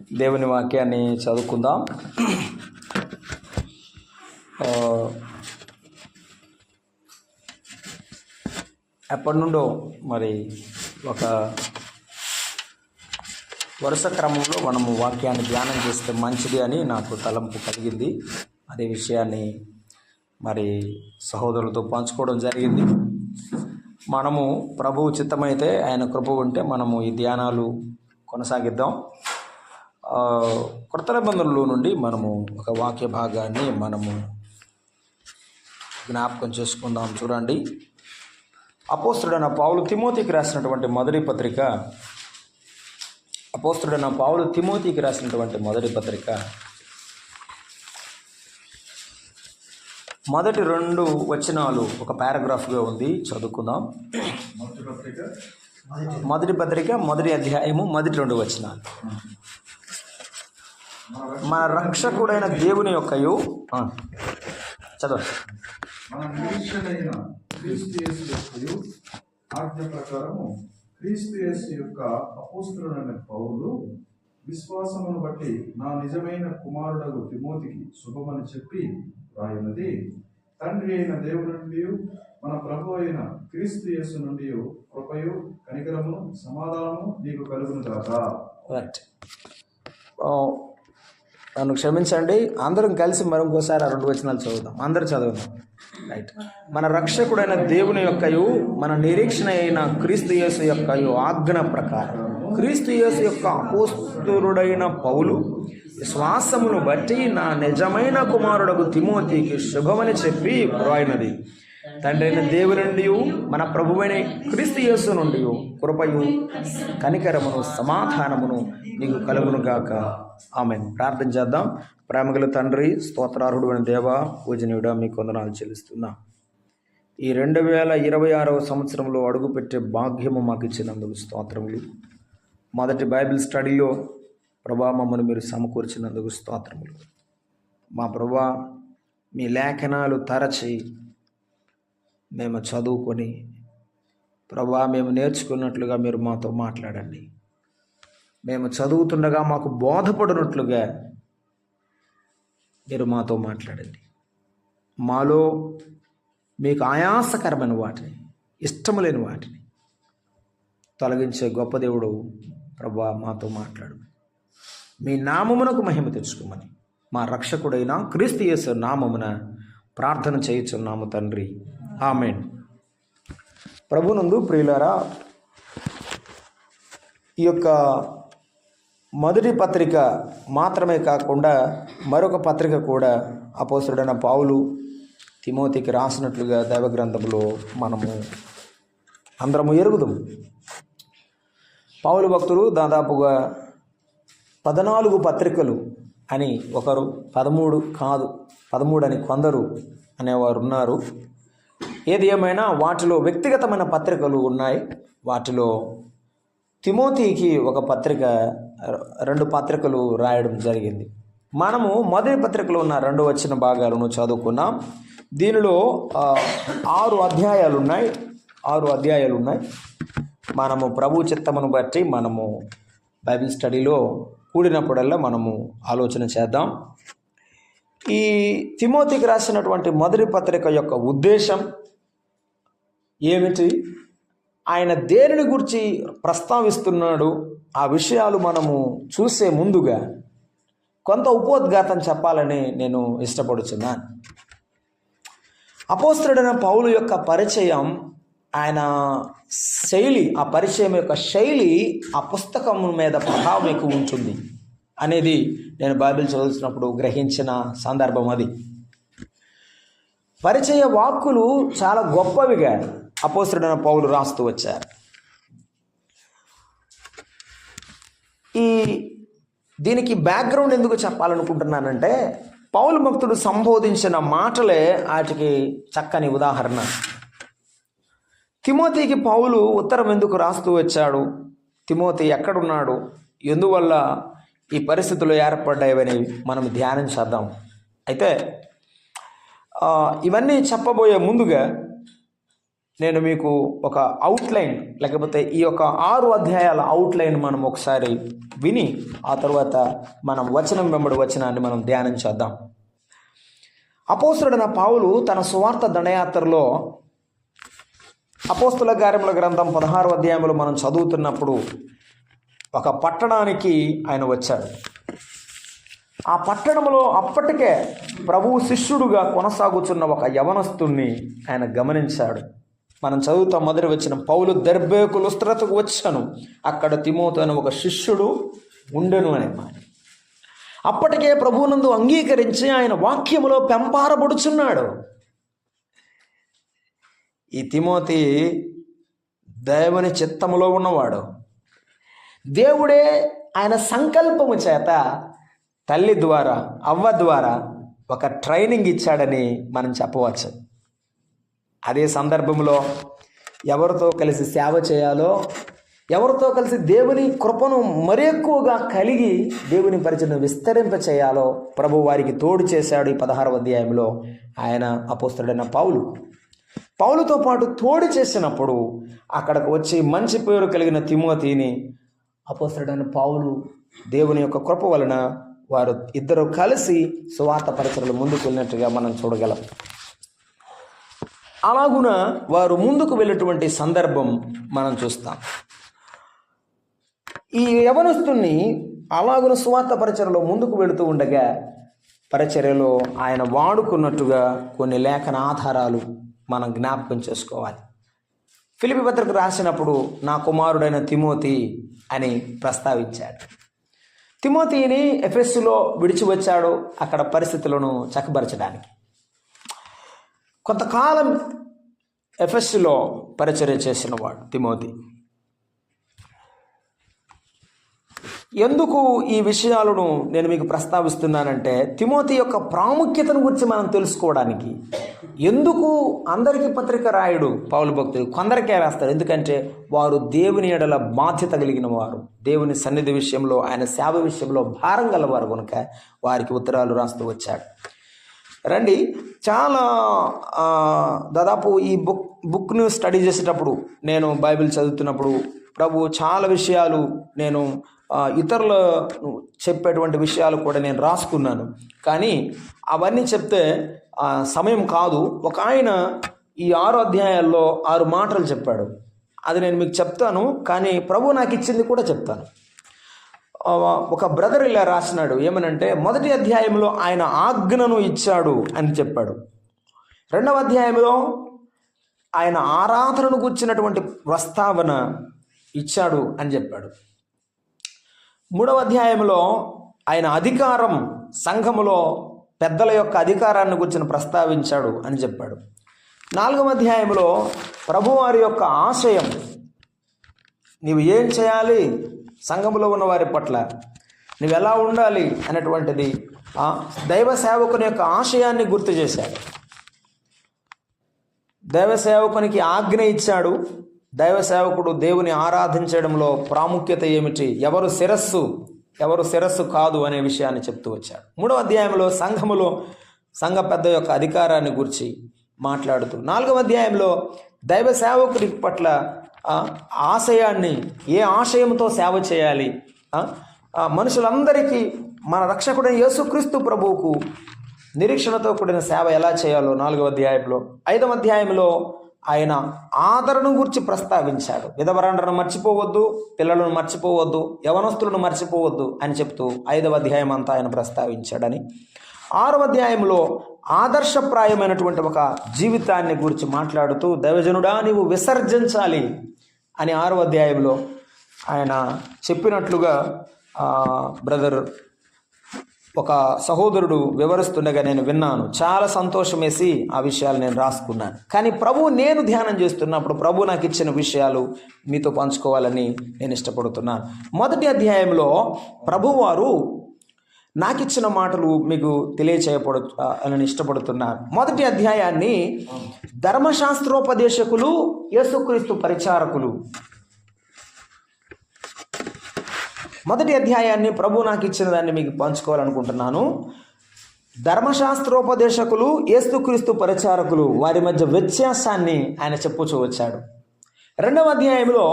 దేవుని వాక్యాన్ని చదువుకుందాం. ఎప్పటి నుండో మరి ఒక వరుస క్రమంలో మనము వాక్యాన్ని ధ్యానం చేస్తే మంచిది అని నాకు తలంపు కలిగింది. అదే విషయాన్ని మరి సహోదరులతో పంచుకోవడం జరిగింది. మనము ప్రభువు చిత్తమైతే, ఆయన కృప ఉంటే మనము ఈ ధ్యానాలు కొనసాగిద్దాం. కొత్త నిబంధనలో నుండి మనము ఒక వాక్య భాగాన్ని మనము జ్ఞాపకం చేసుకుందాం. చూడండి, అపోస్తలుడైన పౌలు తిమోతికి రాసినటువంటి మొదటి పత్రిక, మొదటి 2 వచనాలు ఒక పారాగ్రాఫ్గా ఉంది, చదువుకుందాం. మొదటి పత్రిక మొదటి అధ్యాయము మొదటి 2 వచనాలు. మన రక్షకుడైన దేవుని యొక్కయు చదవండి. మన నిరీక్షణైన క్రీస్తు యేసు యొక్కయు ఆజ్ఞ ప్రకారము క్రీస్తు యేసు యొక్క అపోస్తలుడైన పౌలు విశ్వాసమును బట్టి నా నిజమైన కుమారుడగు తిమోతికి శుభమని చెప్పి రాయున్నది, తండ్రి అయిన దేవుని నుండి మన ప్రభు అయిన క్రీస్తు యేసు నుండి కృపయు కనికరమును సమాధానము నీకు కలుగును గాక. రైట్, నన్ను క్షమించండి. అందరం కలిసి మరొకసారి 2 వచనాలు చదువుదాం. అందరూ చదువుదాం. రైట్. మన రక్షకుడైన దేవుని యొక్కయు మన నిరీక్షణ అయిన క్రీస్తు యేసు యొక్కయు ఆజ్ఞ ప్రకారం క్రీస్తు యేసు యొక్క అపోస్తలుడైన పౌలు విశ్వాసమును బట్టి నా నిజమైన కుమారుడకు తిమోతికి శుభమని చెప్పి వ్రాయినది, తండ్రి అయిన దేవుని నుండి మన ప్రభువైన క్రీస్తు యేసు నుండి కృపయు కనికరమును సమాధానమును నీకు కలుగును గాక. ఆమేన్. ప్రార్థన చేద్దాం. ప్రేమగల తండ్రి, స్తోత్రార్హుడు అయిన దేవా, పూజనీయుడా, మీకు వందనాలు చెల్లిస్తున్నా. ఈ 2026వ సంవత్సరంలో అడుగుపెట్టే భాగ్యము మాకు ఇచ్చినందుకు స్తోత్రములు. మొదటి బైబిల్ స్టడీలో ప్రభా మమ్మల్ని మీరు సమకూర్చినందుకు స్తోత్రములు. మా ప్రభా, మీ లేఖనాలు తరచి మేము చదువుకొని ప్రభా మేము నేర్చుకున్నట్లుగా మీరు మాతో మాట్లాడండి. మేము చదువుతుండగా మాకు బోధపడినట్లుగా మీరు మాతో మాట్లాడండి. మాలో మీకు ఆయాసకరమైన వాటిని, ఇష్టము లేని వాటిని తొలగించే గొప్ప దేవుడు ప్రభా మాతో మాట్లాడు. మీ నామమునకు మహిమ తెచ్చుకోమని మా రక్షకుడైన క్రీస్తు యేసు నామమున ప్రార్థన చేయుచున్నాము తండ్రి. ఆమేన్. ప్రభునందు ప్రియులారా, ఈ యొక్క మొదటి పత్రిక మాత్రమే కాకుండా మరొక పత్రిక కూడా అపోస్తలుడైన పౌలు తిమోతికి రాసినట్లుగా దైవ గ్రంథంలో మనము అందరము ఎరుగుదాం. పౌలు భక్తులు దాదాపుగా 14 పత్రికలు అని ఒకరు, 13 కాదు 13 అని కొందరు అనేవారు ఉన్నారు. ఏది ఏమైనా వాటిలో వ్యక్తిగతమైన పత్రికలు ఉన్నాయి. వాటిలో తిమోతికి ఒక పత్రిక, 2 పత్రికలు రాయడం జరిగింది. మనము మొదటి పత్రికలో ఉన్న 2 వచ్చిన భాగాలను చదువుకున్నాం. దీనిలో 6 అధ్యాయాలు ఉన్నాయి. 6 అధ్యాయాలు ఉన్నాయి. మనము ప్రభు చిత్తమును బట్టి మనము బైబిల్ స్టడీలో కూడినప్పుడల్లా మనము ఆలోచన చేద్దాం. ఈ తిమోతికి రాసినటువంటి మొదటి పత్రిక యొక్క ఉద్దేశం ఏమిటి, ఆయన దేనిని గురించి ప్రస్తావిస్తున్నాడు, ఆ విషయాలు మనము చూసే ముందుగా కొంత ఉపోద్ఘాతం చెప్పాలని నేను ఇష్టపడుతున్నాను. అపోస్తలుడైన పౌలు యొక్క పరిచయం, ఆయన శైలి, ఆ పరిచయం యొక్క శైలి ఆ పుస్తకం మీద ప్రభావం ఎక్కువ ఉంటుంది అనేది నేను బైబిల్ చదువుతున్నప్పుడు గ్రహించిన సందర్భం అది. పరిచయ వాక్కులు చాలా గొప్పవిగా అపోస్తలుడైన పౌలు రాస్తూ వచ్చారు. దీనికి బ్యాక్గ్రౌండ్ ఎందుకు చెప్పాలనుకుంటున్నానంటే, పౌలు భక్తుడు సంబోధించిన మాటలే వాటికి చక్కని ఉదాహరణ. తిమోతికి పౌలు ఉత్తరం ఎందుకు రాస్తూ వచ్చాడు, తిమోతి ఎక్కడున్నాడు, ఎందువల్ల ఈ పరిస్థితులు ఏర్పడ్డాయని మనం ధ్యానం చేద్దాం. అయితే ఇవన్నీ చెప్పబోయే ముందుగా నేను మీకు ఒక అవుట్లైన్, లేకపోతే ఈ యొక్క 6 అధ్యాయాల అవుట్లైన్ మనం ఒకసారి విని ఆ తర్వాత మనం వచనం వెంబడి వచనాన్ని మనం ధ్యానం చేద్దాం. అపోస్తలుడైన పౌలు తన సువార్త దండయాత్రలో అపోస్తల కార్యముల గ్రంథం 16వ అధ్యాయంలో మనం చదువుతున్నప్పుడు ఒక పట్టణానికి ఆయన వచ్చాడు. ఆ పట్టణంలో అప్పటికే ప్రభువు శిష్యుడుగా కొనసాగుతున్న ఒక యవనస్తుణ్ణి ఆయన గమనించాడు. మనం చదువుతాం మొదటి వచనం, పౌలు దెర్బేకు లుస్త్రతకు వచ్చాను, అక్కడ తిమోతి అని ఒక శిష్యుడు ఉండెను అనే మాట. అప్పటికే ప్రభువునందు అంగీకరించి ఆయన వాక్యములో పెంపారబడుచున్నాడు. ఈ తిమోతి దేవుని చిత్తములో ఉన్నవాడు. దేవుడే ఆయన సంకల్పము చేత తల్లి ద్వారా, అవ్వ ద్వారా ఒక ట్రైనింగ్ ఇచ్చాడని మనం చెప్పవచ్చు. అదే సందర్భంలో ఎవరితో కలిసి సేవ చేయాలో, ఎవరితో కలిసి దేవుని కృపను మరి ఎక్కువగా కలిగి దేవుని పరిచయం విస్తరింప చేయాలో ప్రభు వారికి తోడు చేశాడు. ఈ 16వ అధ్యాయంలో ఆయన అపోస్తలుడైన పౌలుతో పాటు తోడు చేసినప్పుడు అక్కడికి వచ్చి మంచి పేరు కలిగిన తిమోతిని అపోస్తలుడైన పౌలు దేవుని యొక్క కృప వలన వారు ఇద్దరు కలిసి సువార్త పరిచర్యలు ముందుకు వెళ్ళినట్టుగా మనం చూడగలం. అలాగున వారు ముందుకు వెళ్ళేటువంటి సందర్భం మనం చూస్తాం. ఈ యవనస్తుని అలాగున సువార్త పరిచర్యలో ముందుకు వెళుతూ ఉండగా పరిచర్యలో ఆయన వాడుకున్నట్టుగా కొన్ని లేఖన ఆధారాలు మనం జ్ఞాపకం చేసుకోవాలి. ఫిలిప్పీ పత్రిక రాసినప్పుడు నా కుమారుడైన తిమోతి అని ప్రస్తావించాడు. తిమోతిని ఎఫెస్సులో విడిచి వచ్చాడు అక్కడ పరిస్థితులను చక్కబరచడానికి. కొంతకాలం ఎఫెస్సులో పరిచర్య చేసిన వాడు తిమోతి. ఎందుకు ఈ విషయాలను నేను మీకు ప్రస్తావిస్తున్నానంటే తిమోతి యొక్క ప్రాముఖ్యతను గురించి మనం తెలుసుకోవడానికి. ఎందుకు అందరికీ పత్రిక రాయుడు పౌలు భక్తుడు, కొందరికే రాస్తాడు. ఎందుకంటే వారు దేవుని ఎడల బాధ్యత కలిగిన వారు, దేవుని సన్నిధి విషయంలో, ఆయన సేవ విషయంలో భారం గలవారు కనుక వారికి ఉత్తరాలు రాస్తూ వచ్చాడు. రండి, చాలా దాదాపు ఈ బుక్ను స్టడీ చేసేటప్పుడు, నేను బైబిల్ చదువుతున్నప్పుడు ప్రభు చాలా విషయాలు నేను ఇతరులు చెప్పేటువంటి విషయాలు కూడా నేను రాసుకున్నాను. కానీ అవన్నీ చెప్తే సమయం కాదు. ఒక ఆయన ఈ 6 అధ్యాయాల్లో 6 మాటలు చెప్పాడు. అది నేను మీకు చెప్తాను, కానీ ప్రభు నాకు ఇచ్చింది కూడా చెప్తాను. ఒక బ్రదర్ ఇలా రాసినాడు, ఏమనంటే మొదటి అధ్యాయంలో ఆయన ఆజ్ఞను ఇచ్చాడు అని చెప్పాడు. 2వ అధ్యాయంలో ఆయన ఆరాధనను గుర్చినటువంటి ప్రస్తావన ఇచ్చాడు అని చెప్పాడు. 3వ అధ్యాయంలో ఆయన అధికారం, సంఘములో పెద్దల యొక్క అధికారాన్ని గురించి ప్రస్తావించాడు అని చెప్పాడు. 4వ అధ్యాయంలో ప్రభువారి యొక్క ఆశయం, నీవు ఏం చేయాలి సంఘములో ఉన్న వారి పట్ల, నువ్వు ఎలా ఉండాలి అనేటువంటిది దైవ సేవకుని యొక్క ఆశయాన్ని గుర్తు చేశాడు. దైవ సేవకునికి ఆజ్ఞ ఇచ్చాడు. దైవ సేవకుడు దేవుని ఆరాధించడంలో ప్రాముఖ్యత ఏమిటి, ఎవరు శిరస్సు కాదు అనే విషయాన్ని చెప్తూ వచ్చాడు. 3వ అధ్యాయంలో సంఘములో సంఘ పెద్ద యొక్క అధికారాన్ని గురించి మాట్లాడుతూ, 4వ అధ్యాయంలో దైవ సేవకుడి పట్ల ఆశయాన్ని, ఏ ఆశయంతో సేవ చేయాలి, మనుషులందరికీ మన రక్షకుడైన యేసుక్రీస్తు ప్రభువుకు నిరీక్షణతో కూడిన సేవ ఎలా చేయాలో 4వ అధ్యాయంలో. 5వ అధ్యాయంలో ఆయన ఆదరణ గురించి ప్రస్తావించాడు. విధవరాండ్రను మర్చిపోవద్దు, పిల్లలను మర్చిపోవద్దు, యవనస్తులను మర్చిపోవద్దు అని చెప్తూ 5వ అధ్యాయం అంతా ఆయన ప్రస్తావించాడని. 6వ అధ్యాయంలో ఆదర్శప్రాయమైనటువంటి ఒక జీవితాన్ని గురించి మాట్లాడుతూ, దైవజనుడా నీవు విసర్జించాలి అని 6వ అధ్యాయంలో ఆయన చెప్పినట్లుగా బ్రదర్ ఒక సహోదరుడు వివరిస్తుండగా నేను విన్నాను. చాలా సంతోషం వేసి ఆ విషయాలు నేను రాసుకున్నాను. కానీ ప్రభు నేను ధ్యానం చేస్తున్నప్పుడు ప్రభు నాకు ఇచ్చిన విషయాలు మీతో పంచుకోవాలని నేను ఇష్టపడుతున్నాను. మొదటి అధ్యాయంలో ప్రభువారు నాకు ఇచ్చిన మాటలు మీకు తెలియచేయని ఇష్టపడుతున్నాను. మొదటి అధ్యాయాన్ని ధర్మశాస్త్రోపదేశకులు, యేసుక్రీస్తు పరిచారకులు, మొదటి అధ్యాయాన్ని ప్రభు నాకు ఇచ్చిన దాన్ని మీకు పంచుకోవాలనుకుంటున్నాను. ధర్మశాస్త్రోపదేశకులు, యేసుక్రీస్తు పరిచారకులు వారి మధ్య వ్యత్యాసాన్ని ఆయన చెప్పుచూ వచ్చాడు. 2వ అధ్యాయంలో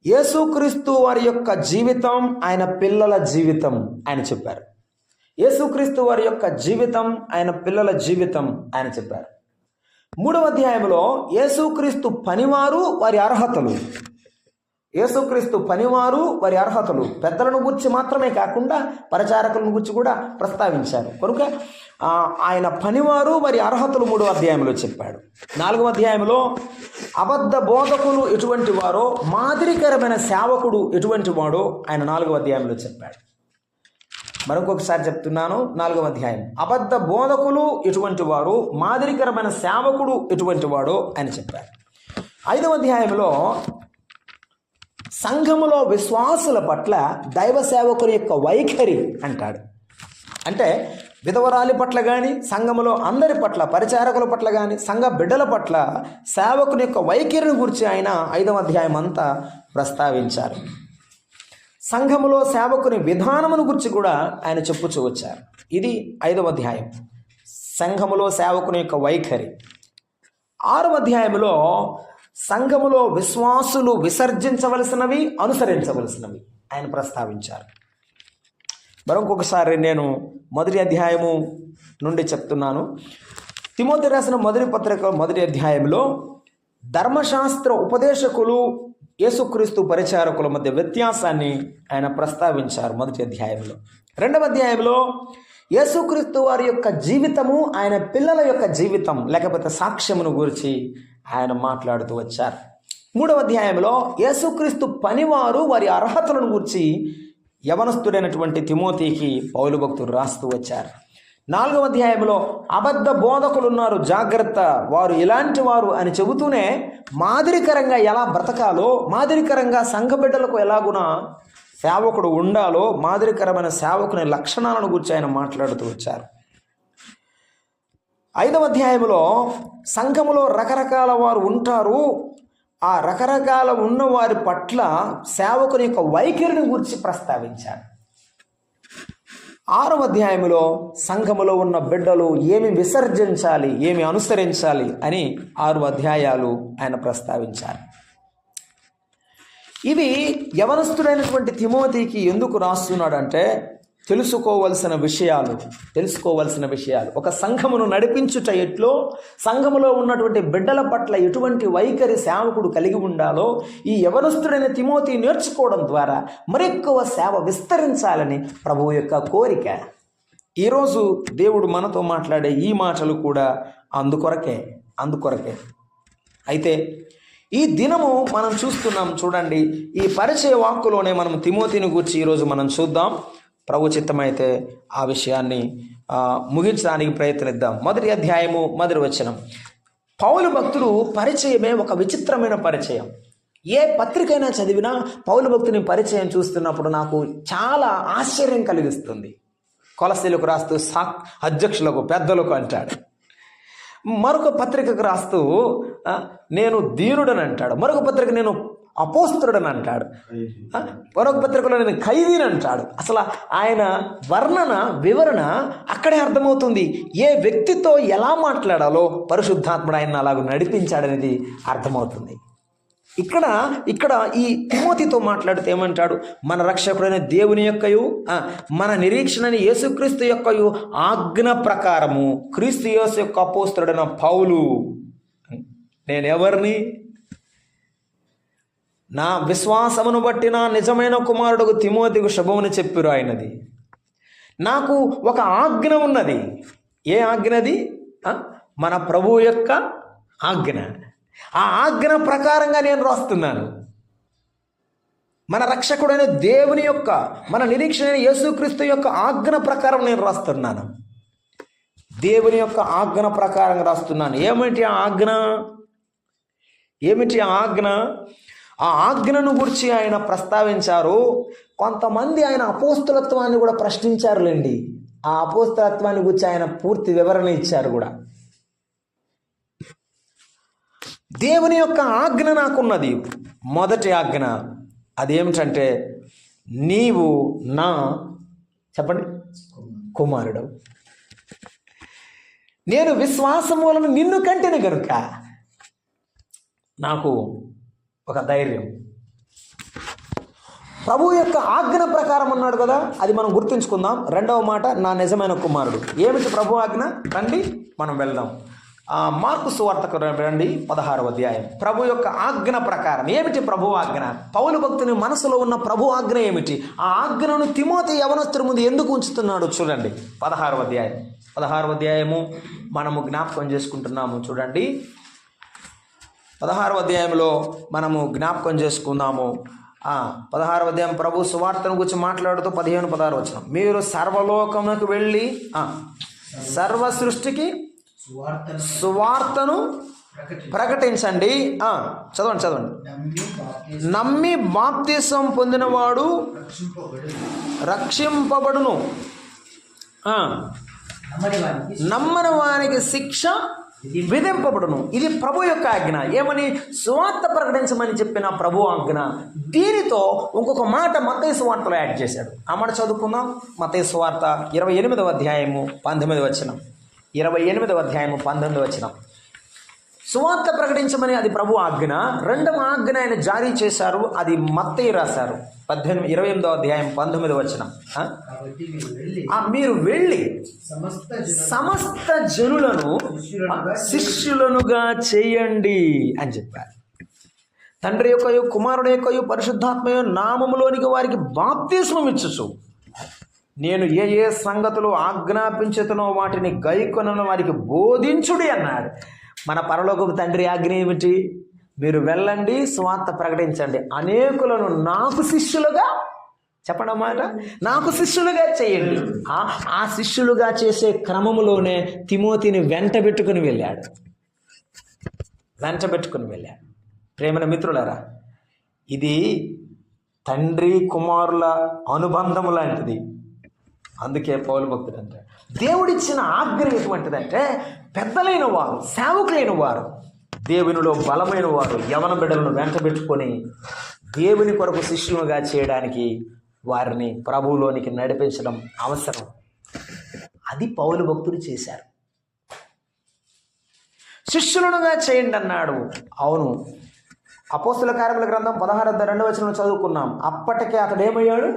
యేసుక్రీస్తు వారి యొక్క జీవితం, ఆయన పిల్లల జీవితం ఆయన చెప్పారు. యేసుక్రీస్తు వారి యొక్క జీవితం, ఆయన పిల్లల జీవితం ఆయన చెప్పారు. 3వ అధ్యాయంలో యేసుక్రీస్తు పనివారు, వారి అర్హతలు. యేసుక్రీస్తు పనివారు, వారి అర్హతలు పెద్దలను గురించి మాత్రమే కాకుండా పరిచారకులను గురించి కూడా ప్రస్తావించారు. కనుక ఆయన పనివారు, వారి అర్హతలు 3వ అధ్యాయంలో చెప్పాడు. 4వ అధ్యాయంలో అబద్ధ బోధకులు ఎటువంటి వారో, మాదిరికరమైన సేవకుడు ఎటువంటి వాడో ఆయన 4వ అధ్యాయంలో చెప్పాడు. మరొకసారి చెప్తున్నాను, 4వ అధ్యాయం అబద్ధ బోధకులు ఎటువంటి వారు, మాదిరికరమైన సేవకుడు ఎటువంటి వాడో ఆయన చెప్పారు. 5వ అధ్యాయంలో సంఘములో విశ్వాసుల పట్ల దైవ సేవకుని యొక్క వైఖరి అంటాడు. అంటే విధవరాలి పట్ల కానీ, సంఘములో అందరి పట్ల, పరిచారకుల పట్ల కానీ, సంఘ బిడ్డల పట్ల సేవకుని యొక్క వైఖరిని గురించి ఆయన 5వ అధ్యాయం అంతా ప్రస్తావించారు. సంఘములో సేవకుని విధానమును గురించి కూడా ఆయన చెప్పుచూ వచ్చారు. ఇది 5వ అధ్యాయం, సంఘములో సేవకుని యొక్క వైఖరి. 6వ అధ్యాయంలో సంఘములో విశ్వాసులు విసర్జించవలసినవి, అనుసరించవలసినవి ఆయన ప్రస్తావించారు. మరొకసారి నేను 1వ అధ్యాయము నుండి చెప్తున్నాను. తిమోతి రాసిన 1వ పత్రిక 1వ అధ్యాయంలో ధర్మశాస్త్ర ఉపదేశకులు, యేసుక్రీస్తు పరిచారకుల మధ్య వ్యత్యాసాన్ని ఆయన ప్రస్తావించారు 1వ అధ్యాయంలో. 2వ అధ్యాయంలో యేసుక్రీస్తు వారి యొక్క జీవితము, ఆయన పిల్లల యొక్క జీవితం లేకపోతే సాక్ష్యమును గురించి ఆయన మాట్లాడుతూ వచ్చారు. 3వ అధ్యాయంలో యేసుక్రీస్తు పనివారు, వారి అర్హతలను గురించి యవనస్తుడైనటువంటి తిమోతికి పౌలు భక్తుడు రాస్తూ వచ్చారు. 4వ అధ్యాయంలో అబద్ధ బోధకులు ఉన్నారు, జాగ్రత్త, వారు ఇలాంటి వారు అని చెబుతూనే మాదిరికరంగా ఎలా బ్రతకాలో, మాదిరికరంగా సంఘ బిడ్డలకు ఎలాగున సేవకుడు ఉండాలో, మాదిరికరమైన సేవకుని లక్షణాలను గురించి ఆయన మాట్లాడుతూ వచ్చారు. 5వ అధ్యాయంలో సంఘములో రకరకాల వారు ఉంటారు, ఆ రకరకాల ఉన్న వారి పట్ల సేవకుని యొక్క వైఖరిని గురించి ప్రస్తావించారు. 6వ అధ్యాయంలో సంఘములో ఉన్న బిడ్డలు ఏమి విసర్జించాలి, ఏమి అనుసరించాలి అని 6 అధ్యాయాలు ఆయన ప్రస్తావించారు. ఇవి యవనస్తుడైనటువంటి తిమోతికి ఎందుకు రాస్తున్నాడంటే తెలుసుకోవలసిన విషయాలు, ఒక సంఘమును నడిపించుట ఎట్లో, సంఘములో ఉన్నటువంటి బిడ్డల పట్ల ఎటువంటి వైఖరి సేవకుడు కలిగి ఉండాలో ఈ యవనస్తుడైన తిమోతి నేర్చుకోవడం ద్వారా మరెక్కువ సేవ విస్తరించాలని ప్రభువు యొక్క కోరిక. ఈరోజు దేవుడు మనతో మాట్లాడే ఈ మాటలు కూడా అందుకొరకే. అయితే ఈ దినము మనం చూస్తున్నాం, చూడండి, ఈ పరిచయ వాక్కులోనే మనం తిమోతిని గురించి ఈరోజు మనం చూద్దాం. ప్రభు చిత్తమైతే ఆ విషయాన్ని ముగించడానికి ప్రయత్నిద్దాం. 1వ అధ్యాయము 1వ వచనం. పౌలు భక్తుడు పరిచయమే ఒక విచిత్రమైన పరిచయం. ఏ పత్రికైనా చదివినా పౌలు భక్తుని పరిచయం చూస్తున్నప్పుడు నాకు చాలా ఆశ్చర్యం కలిగిస్తుంది. కొలసీలకు రాస్తూ అధ్యక్షులకు, పెద్దలకు అంటాడు. మరొక పత్రికకు రాస్తూ నేను దీనుడని అంటాడు. మరొక పత్రిక నేను అపోస్తలుడని అంటాడు. మరొక పత్రికలో నేను ఖైదీని అంటాడు. అసలు ఆయన వివరణ అక్కడే అర్థమవుతుంది. ఏ వ్యక్తితో ఎలా మాట్లాడాలో పరిశుద్ధాత్ముడు ఆయన అలాగ నడిపించాడనేది అర్థమవుతుంది. ఇక్కడ ఈ తిమోతితో మాట్లాడితే ఏమంటాడు? మన రక్షకుడైన దేవుని యొక్కయు, మన నిరీక్షణని యేసుక్రీస్తు యొక్కయు ఆజ్ఞ ప్రకారము క్రీస్తు యేసు యొక్క అపోస్తలుడైన పౌలు, నేనెవరిని? నా విశ్వాసమును బట్టి నా నిజమైన కుమారుడు తిమోతికు శుభముని చెప్పిరు ఆయనది. నాకు ఒక ఆజ్ఞ ఉన్నది. ఏ ఆజ్ఞది? మన ప్రభువు యొక్క ఆజ్ఞ. ఆ ఆజ్ఞ ప్రకారంగా నేను రాస్తున్నాను. మన రక్షకుడైన దేవుని యొక్క, మన నిరీక్షణ యేసుక్రీస్తు యొక్క ఆజ్ఞ ప్రకారం నేను రాస్తున్నాను. దేవుని యొక్క ఆజ్ఞ ప్రకారం రాస్తున్నాను. ఏమిటి ఆ ఆజ్ఞ? ఆ ఆజ్ఞను గురించి ఆయన ప్రస్తావించారు. కొంతమంది ఆయన అపోస్తలత్వాన్ని కూడా ప్రశ్నించారులేండి. ఆ అపోస్తలత్వాన్ని గురించి ఆయన పూర్తి వివరణ ఇచ్చారు కూడా. దేవుని యొక్క ఆజ్ఞ నాకున్నది. మొదటి ఆజ్ఞ అదేమిటంటే, నీవు నా కుమారుడు. నేను విశ్వాసం వలన నిన్ను కంటేనే గనుక నాకు ఒక ధైర్యం. ప్రభు యొక్క ఆజ్ఞ ప్రకారం అన్నాడు కదా, అది మనం గుర్తుంచుకుందాం. రెండవ మాట, నా నిజమైన కుమారుడు. ఏమిటి ప్రభు ఆజ్ఞ? రండి మనం వెళ్దాం. మార్కు సువార్తకు రండి, 16వ అధ్యాయం. ప్రభు యొక్క ఆజ్ఞ ప్రకారం ఏమిటి ప్రభు ఆజ్ఞ? పౌలు భక్తుని మనసులో ఉన్న ప్రభు ఆజ్ఞ ఏమిటి? ఆ ఆజ్ఞను తిమోతి యవనస్తుడి ముందు ఎందుకు ఉంచుతున్నాడు చూడండి. 16వ అధ్యాయము మనము జ్ఞాపకం చేసుకుంటున్నాము. చూడండి, 16వ అధ్యాయంలో మనము జ్ఞాపకం చేసుకుందాము. 16వ అధ్యాయం ప్రభు సువార్తను గురించి మాట్లాడుతూ 15-16 వచనం. మీరు సర్వలోకమునకు వెళ్ళి సర్వ సృష్టికి సువార్తను ప్రకటించండి. చదవండి. నమ్మి బాప్తిసం పొందినవాడు రక్షింపబడును, నమ్మని వానికి శిక్ష విధింపబడును. ఇది ప్రభు యొక్క ఆజ్ఞ. ఏమని? సువార్త ప్రకటించమని చెప్పిన ప్రభు ఆజ్ఞ. దీనితో ఇంకొక మాట మత్తయి సువార్తలో యాడ్ చేశాడు. ఆ మాట చదువుకుందాం. మత్తయి సువార్త 28వ అధ్యాయము 19వ వచనం. 28వ అధ్యాయము 19వ వచనం. సువార్త ప్రకటించమని అది ప్రభు ఆజ్ఞ. రెండవ ఆజ్ఞ ఆయన జారీ చేశారు, అది మత్తయి రాశారు. 28వ అధ్యాయం 19వ వచనం. మీరు వెళ్ళి సమస్త జనులను శిష్యులనుగా చేయండి అని చెప్పారు. తండ్రి యొక్కయు కుమారుడు యొక్కయు పరిశుద్ధాత్మయు నామములోనికి వారికి బాప్తిస్మం ఇచ్చుచు నేను ఏ ఏ సంగతులు ఆజ్ఞాపించుతునో వాటిని గైకొనను వారికి బోధించుడి అన్నాడు. మన పరలోకపు తండ్రి ఆజ్ఞ ఏమిటి? మీరు వెళ్ళండి, సువార్త ప్రకటించండి, అనేకులను నాకు శిష్యులుగా, చెప్పడం మాట, నాకు శిష్యులుగా చేయండి. ఆ శిష్యులుగా చేసే క్రమములోనే తిమోతిని వెంట పెట్టుకుని వెళ్ళాడు. ప్రేమన మిత్రులారా, ఇది తండ్రి కుమారుల అనుబంధము లాంటిది. అందుకే పౌలు భక్తుడు అంటే దేవుడిచ్చిన ఆజ్ఞ ఎటువంటిదంటే, పెద్దలైన వారు, సేవకులైన వారు, దేవునిలో బలమైన వారు యవన బిడ్డలను వెంటబెట్టుకొని దేవుని కొరకు శిష్యులుగా చేయడానికి వారిని ప్రభువులోనికి నడిపించడం అవసరం. అది పౌలు భక్తుడు చేశారు. శిష్యులుగా చేయండి అన్నాడు. అవును, అపోస్తుల కార్యముల గ్రంథం 16:2 వచనం చదువుకున్నాం. అప్పటికే అతడు ఏమయ్యాడు?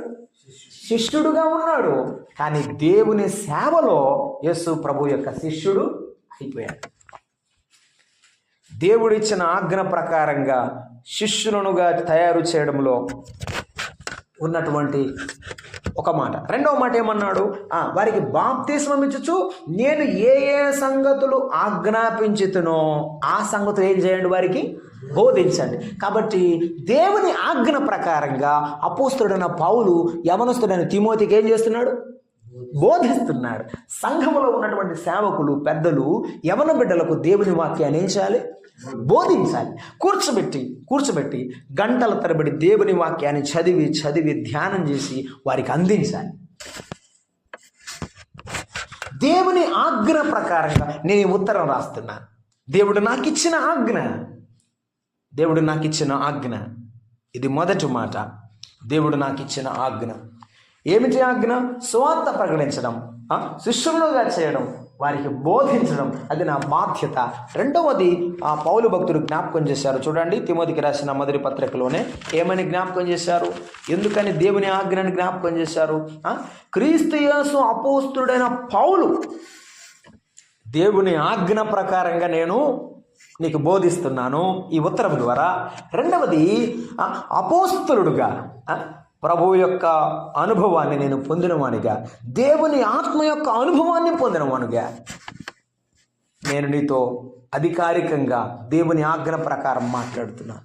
శిష్యుడుగా ఉన్నాడు. కానీ దేవుని సేవలో యేసు ప్రభు యొక్క శిష్యుడు అయిపోయాడు. దేవుడిచ్చిన ఆజ్ఞ ప్రకారంగా శిష్యులనుగా తయారు చేయడంలో ఉన్నటువంటి ఒక మాట. రెండవ మాట ఏమన్నాడు? వారికి బాప్తిస్మం ఇచ్చుచు నేను ఏ ఏ సంగతులు ఆజ్ఞాపించుతునో ఆ సంగతులు ఏం చేయండి? వారికి బోధించండి. కాబట్టి దేవుని ఆజ్ఞ ప్రకారంగా అపోస్తలుడైన పౌలు యవనస్తుడైన తిమోతికి ఏం చేస్తున్నాడు? బోధిస్తున్నాడు. సంఘములో ఉన్నటువంటి సేవకులు, పెద్దలు యవన బిడ్డలకు దేవుని వాక్యాన్ని ఏం చేయాలి? బోధించాలి. కూర్చోబెట్టి గంటల తరబడి దేవుని వాక్యాన్ని చదివి ధ్యానం చేసి వారికి అందించాలి. దేవుని ఆజ్ఞ ప్రకారంగా నేను ఈ ఉత్తరం రాస్తున్నాను. దేవుడు నాకు ఇచ్చిన ఆజ్ఞ. ఇది మొదటి మాట. దేవుడు నాకు ఇచ్చిన ఆజ్ఞ. ఏమిటి ఆజ్ఞ? సువార్త ప్రకటించడం, శిష్యులుగా చేయడం, వారికి బోధించడం, అది నా బాధ్యత. రెండవది పౌలు భక్తుడు జ్ఞాపకం చేశారు. చూడండి, తిమోతికి రాసిన మొదటి పత్రికలోనే ఏమని జ్ఞాపకం చేశారు? ఎందుకని దేవుని ఆజ్ఞని జ్ఞాపకం చేశారు? క్రీస్తు యేసు అపోస్తుడైన పౌలు దేవుని ఆజ్ఞ ప్రకారంగా నేను నీకు బోధిస్తున్నాను ఈ ఉత్తరం ద్వారా. రెండవది, అపోస్తలుడుగా ప్రభువు యొక్క అనుభవాన్ని నేను పొందినవానిగా, దేవుని ఆత్మ యొక్క అనుభవాన్ని పొందినవానిగా నేను నీతో అధికారికంగా దేవుని ఆజ్ఞ ప్రకారం మాట్లాడుతున్నాను.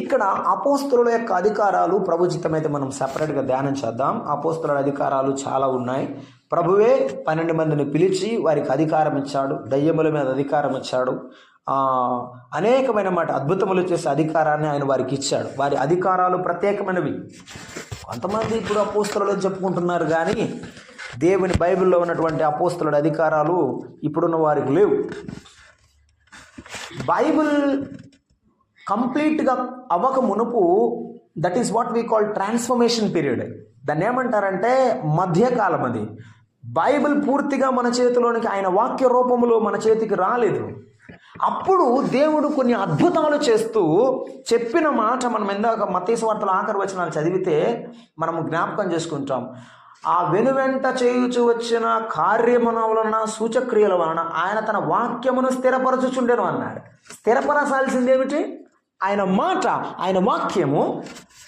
ఇక్కడ అపోస్తలుల యొక్క అధికారాలు ప్రభుచితమైతే మనం సపరేట్గా ధ్యానం చేద్దాం. అపోస్తలుల అధికారాలు చాలా ఉన్నాయి. ప్రభువే 12 మందిని పిలిచి వారికి అధికారం ఇచ్చాడు, దయ్యముల మీద అధికారం ఇచ్చాడు, అనేకమైన అద్భుతములు చేసే అధికారాన్ని ఆయన వారికి ఇచ్చాడు. వారి అధికారాలు ప్రత్యేకమైనవి. కొంతమంది ఇప్పుడు అపోస్తలులు చెప్పుకుంటున్నారు, కానీ దేవుని బైబిల్లో ఉన్నటువంటి అపోస్తలుల అధికారాలు ఇప్పుడున్న వారికి లేవు. బైబిల్ కంప్లీట్గా అవ్వక మునుపు, that is what we call transformation period. దాన్ని ఏమంటారంటే మధ్యకాలం. అది బైబిల్ పూర్తిగా మన చేతిలోనికి ఆయన వాక్య రూపంలో మన చేతికి రాలేదు. అప్పుడు దేవుడు కొన్ని అద్భుతాలు చేస్తూ చెప్పిన మాట మనం ఇందాక మత్తయి సువార్తలో ఆఖరి వచనాలు చదివితే మనము జ్ఞాపకం చేసుకుంటాం. ఆ వెనువెంట చేయుచు వచ్చిన కార్యముల వలన సూచక్రియల వలన ఆయన తన వాక్యమును స్థిరపరచుచుండెను అన్నాడు. స్థిరపరచాల్సిందేమిటి? ఆయన మాట, ఆయన వాక్యము.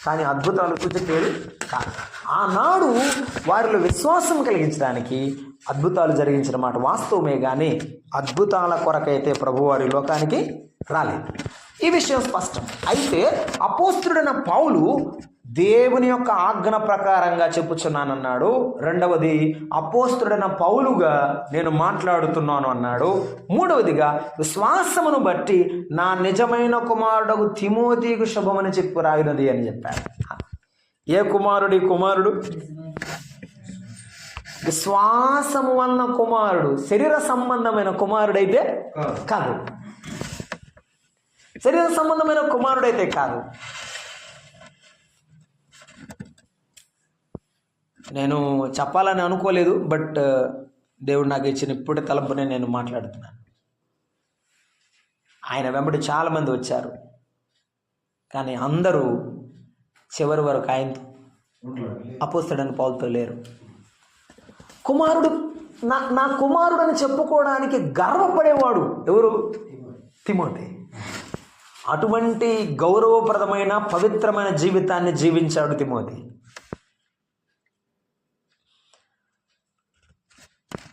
కానీ అద్భుతాలు సూచక్రియలు కాదు. ఆనాడు వారిలో విశ్వాసం కలిగించడానికి అద్భుతాలు జరిగించిన మాట వాస్తవమే, కానీ అద్భుతాల కొరకైతే ప్రభువారి లోకానికి రాలేదు. ఈ విషయం స్పష్టం. అయితే అపోస్తలుడైన పౌలు దేవుని యొక్క ఆజ్ఞ ప్రకారంగా చెప్పుచున్నానన్నాడు. రెండవది, అపోస్తలుడైన పౌలుగా నేను మాట్లాడుతున్నాను అన్నాడు. మూడవదిగా, విశ్వాసమును బట్టి నా నిజమైన కుమారుడు తిమోతికి శుభమని చెప్పి రాయినది అని చెప్పాడు. ఏ కుమారుడు? ఈ కుమారుడు విశ్వాసము వలన కుమారుడు. శరీర సంబంధమైన కుమారుడైతే కాదు. శరీర సంబంధమైన కుమారుడైతే కాదు. నేను చెప్పాలని అనుకోలేదు, బట్ దేవుడు నాకు ఇచ్చిన ఇప్పుడే తలంపునే నేను మాట్లాడుతున్నాను. ఆయన వెంబడి చాలామంది వచ్చారు, కానీ అందరూ చివరి వరకు ఆయనతో, అపోస్తలుడైన పౌలుతో లేరు. కుమారుడు, నా కుమారుడు అని చెప్పుకోవడానికి గర్వపడేవాడు ఎవరు? తిమోతి. అటువంటి గౌరవప్రదమైన పవిత్రమైన జీవితాన్ని జీవించాడు తిమోతి.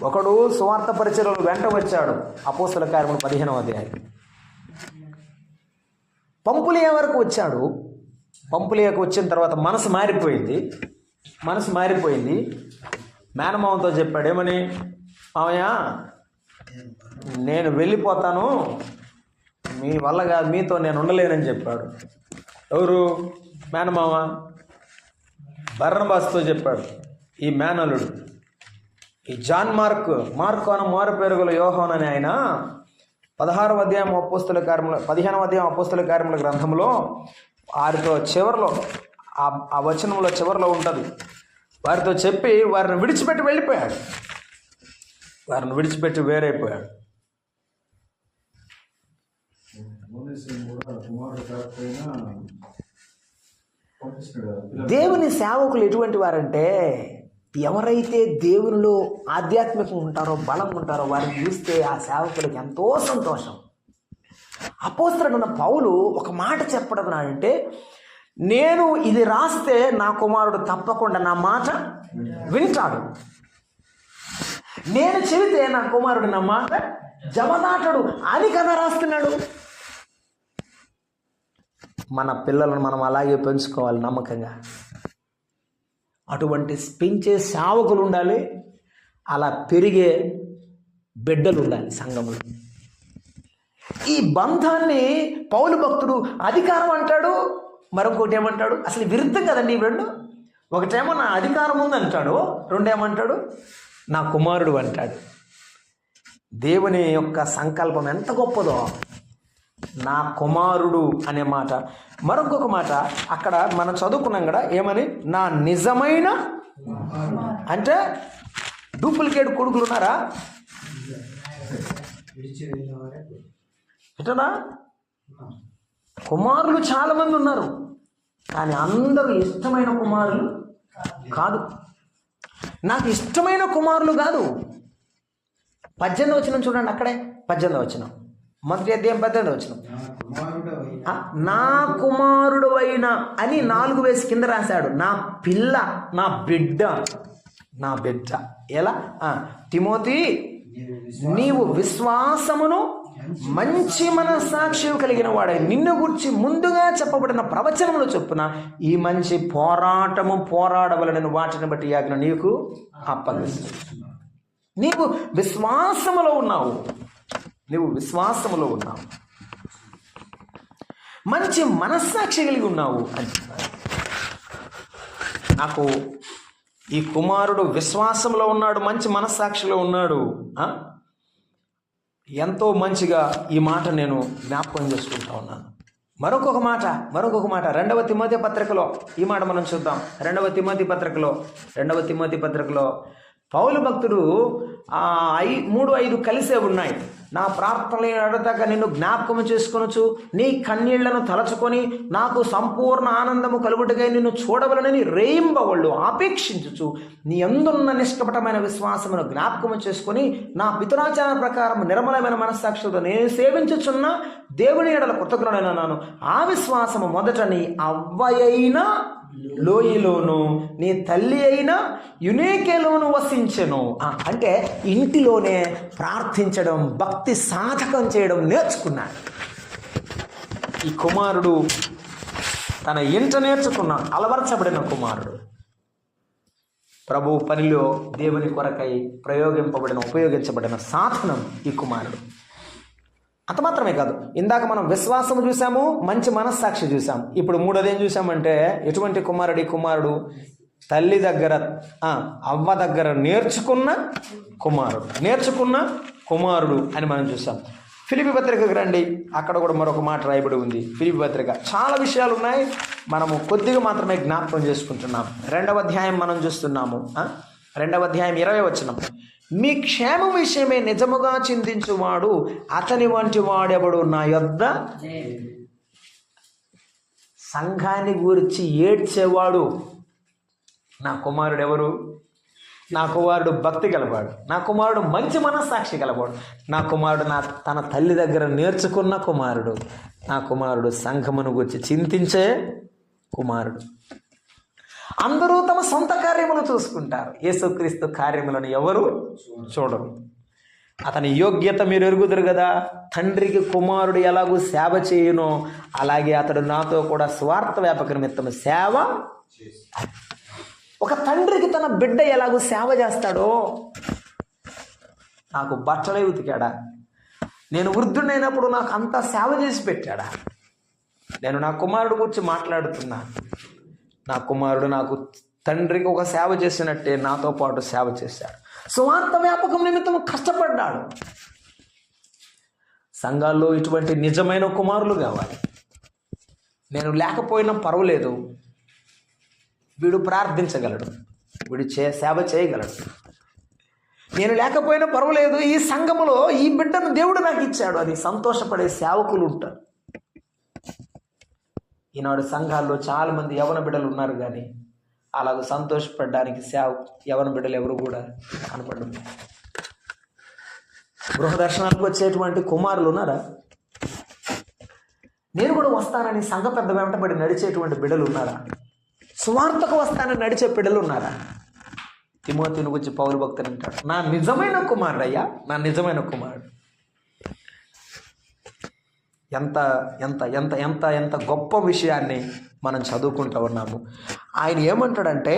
ఒకడు సువార్త పరిచర్యలు వెంట వచ్చాడు. అపోస్తల కార్యములు 15వ అధ్యాయం. పంపులియా వరకు వచ్చాడు. పంపులియాకు వచ్చిన తర్వాత మనసు మారిపోయింది. మేనమామతో చెప్పాడు, ఏమని? మామయ్య, నేను వెళ్ళిపోతాను, మీ వల్ల కాదు, మీతో నేను ఉండలేనని చెప్పాడు. ఎవరు? మేనమామ బర్నబాస్తో చెప్పాడు. ఈ మేనలుడు, ఈ జాన్ మార్కు అని మారు పేరుగుల యోహాను అని ఆయన 15వ అధ్యాయం అపోస్తల కార్యముల గ్రంథంలో వారితో చివరిలో ఆ వచనంలో చివరిలో ఉంటుంది. వారితో చెప్పి వారిని విడిచిపెట్టి వెళ్ళిపోయాడు. వారిని విడిచిపెట్టి వేరైపోయాడు. దేవుని సేవకులు ఎటువంటి వారంటే, ఎవరైతే దేవునిలో ఆధ్యాత్మికంగా ఉంటారో, బలంగా ఉంటారో వారిని చూస్తే ఆ సేవకులకి ఎంతో సంతోషం. అపోస్తలుడైన పౌలు ఒక మాట చెప్పడం అంటే, నేను ఇది రాస్తే నా కుమారుడు తప్పకుండా నా మాట వింటాడు, నేను చెబితే నా కుమారుడు నా మాట జవదాటడు అని కదా రాస్తున్నాడు. మన పిల్లలను మనం అలాగే పెంచుకోవాలి నమ్మకంగా. అటువంటి పెంచే సేవకులు ఉండాలి, అలా పెరిగే బిడ్డలు ఉండాలి సంఘంలో. ఈ బంధాన్ని పౌలు భక్తుడు అధికారం అంటాడు, మరొకటి ఏమంటాడు? అసలు విరుద్ధం కదండి ఈ రెండు. ఒకటేమో నా అధికారం ఉంది అంటాడు, రెండేమంటాడు? నా కుమారుడు అంటాడు. దేవుని యొక్క సంకల్పం ఎంత గొప్పదో. నా కుమారుడు అనే మాట. మరొక మాట అక్కడ మనం చదువుకున్నాం కదా, ఏమని? నా నిజమైన, అంటే డూప్లికేట్ కొడుకులు ఉన్నారా? ఎటనా? కుమారులు చాలామంది ఉన్నారు, కానీ అందరూ ఇష్టమైన కుమారులు కాదు. నాకు ఇష్టమైన కుమారులు కాదు. 18వ వచనం చూడండి, అక్కడే 18వ వచనం, మొదటి అధ్యాయం 18వ వచనం. నా కుమారుడు అయినా అని 4 వేసి కింద రాశాడు. నా పిల్ల, నా బిడ్డ. ఎలా? తిమోతి, నీవు విశ్వాసమును మంచి మనస్సాక్షి కలిగిన వాడై నిన్ను గురించి ముందుగా చెప్పబడిన ప్రవచనములు చొప్పున ఈ మంచి పోరాడవలనని వాటిని బట్టి ఆజ్ఞ నీకు అప్పగిస్తున్నాను. నీవు విశ్వాసములో ఉన్నావు, మంచి మనస్సాక్షి కలిగి ఉన్నావు అని. నాకు ఈ కుమారుడు విశ్వాసంలో ఉన్నాడు, మంచి మనస్సాక్షిలో ఉన్నాడు. ఎంతో మంచిగా ఈ మాట నేను జ్ఞాపకం చేసుకుంటా ఉన్నాను. మరొక మాట 2వ తిమోతి పత్రికలో ఈ మాట మనం చూద్దాం. 2వ తిమోతి పత్రికలో పౌలు భక్తుడు 3-5 కలిసే ఉన్నాయి. నా ప్రార్థనలు అడతక నిన్ను జ్ఞాపకము చేసుకొనొచ్చు, నీ కన్నీళ్లను తలచుకొని నాకు సంపూర్ణ ఆనందము కలుగుటకై నిన్ను చూడవలనని రేయింబవళ్ళు ఆపేక్షించుచు నీ అందున్న నిష్కపటమైన విశ్వాసమును జ్ఞాపకము చేసుకొని నా పితరాచార ప్రకారం నిర్మలమైన మనస్సాక్షితో నేను సేవించుచున్న దేవుని ఎడల కృతజ్ఞుడైనాను. ఆ విశ్వాసము మొదట నీ అవ్వయైన లోయలోను నీ తల్లి అయిన యునేకేలోను వసించెను. అంటే ఇంటిలోనే ప్రార్థించడం, భక్తి సాధకం చేయడం నేర్చుకున్నాడు. ఈ కుమారుడు తన ఇంట నేర్చుకున్న అలవర్చబడిన కుమారుడు. ప్రభు పనిలో దేవుని కొరకై ఉపయోగించబడిన సాధనం ఈ కుమారుడు. అంత మాత్రమే కాదు, ఇందాక మనం విశ్వాసం చూసాము, మంచి మనస్సాక్షి చూసాము. ఇప్పుడు మూడోది ఏం చూసామంటే ఎటువంటి కుమారుడు? ఈ కుమారుడు తల్లి దగ్గర అవ్వ దగ్గర నేర్చుకున్న కుమారుడు అని మనం చూసాం. ఫిలిప్పీ పత్రికకు రండి, అక్కడ కూడా మరొక మాట రాయబడి ఉంది. ఫిలిప్పీ పత్రిక చాలా విషయాలు ఉన్నాయి, మనము కొద్దిగా మాత్రమే జ్ఞాపకం చేసుకుంటున్నాం. 2వ అధ్యాయం మనం చూస్తున్నాము. 2వ అధ్యాయం 20వ వచనం. మీ క్షేమం విషయమే నిజముగా చింతించువాడు అతని వంటి వాడెవడు నా యొద్ద. సంఘాన్ని గురించి ఏడ్చేవాడు నా కుమారుడు ఎవరు? నా కుమారుడు భక్తి గలవాడు, నా కుమారుడు మంచి మనస్సాక్షి గలవాడు, నా కుమారుడు తన తల్లి దగ్గర నేర్చుకున్న కుమారుడు, నా కుమారుడు సంఘమును గురించి చింతించే కుమారుడు. అందరూ తమ సొంత కార్యములు చూసుకుంటారు, యేసుక్రీస్తు కార్యములను ఎవరు చూడరు. అతని యోగ్యత మీరు ఎరుగుదురు కదా. తండ్రికి కుమారుడు ఎలాగూ సేవ చేయునో అలాగే అతడు నాతో కూడా స్వార్థ వ్యాపక నిమిత్తం సేవ. ఒక తండ్రికి తన బిడ్డ ఎలాగూ సేవ చేస్తాడో, నాకు బట్టలే ఉతికాడా, నేను వృద్ధుడైనప్పుడు నాకు అంతా సేవ చేసి పెట్టాడా. నేను నా కుమారుడు గురించి మాట్లాడుతున్నా. నా కుమారుడు నాకు తండ్రికి ఒక సేవ చేసినట్టే నాతో పాటు సేవ చేశాడు. స్వార్థ వ్యాపకం నిమిత్తం కష్టపడ్డాడు. సంఘాల్లో ఇటువంటి నిజమైన కుమారులు కావాలి. నేను లేకపోయినా పర్వాలేదు, వీడు ప్రార్థించగలడు, వీడు సేవ చేయగలడు. నేను లేకపోయినా పర్వాలేదు, ఈ సంఘములో ఈ బిడ్డను దేవుడు నాకు ఇచ్చాడు అని సంతోషపడే సేవకులు ఉంటారు. ఈనాడు సంఘాల్లో చాలామంది యవన బిడ్డలు ఉన్నారు, కానీ అలాగ సంతోషపడడానికి యవన బిడ్డలు ఎవరు కూడా కనపడరు. గృహ దర్శనాలకు వచ్చేటువంటి కుమారులు ఉన్నారా? నేను కూడా వస్తానని సంఘ పెద్ద వెంటబడి నడిచేటువంటి బిడ్డలు ఉన్నారా? సువార్తకు వస్తానని నడిచే బిడ్డలు ఉన్నారా? తిమోతిని గురించి పౌలు భక్తుడు అంటాడు, నా నిజమైన కుమారుడు అయ్యా, నా నిజమైన కుమారుడు. ఎంత ఎంత ఎంత ఎంత ఎంత గొప్ప విషయాన్ని మనం చదువుకుంటూ ఉన్నాము. ఆయన ఏమంటాడంటే,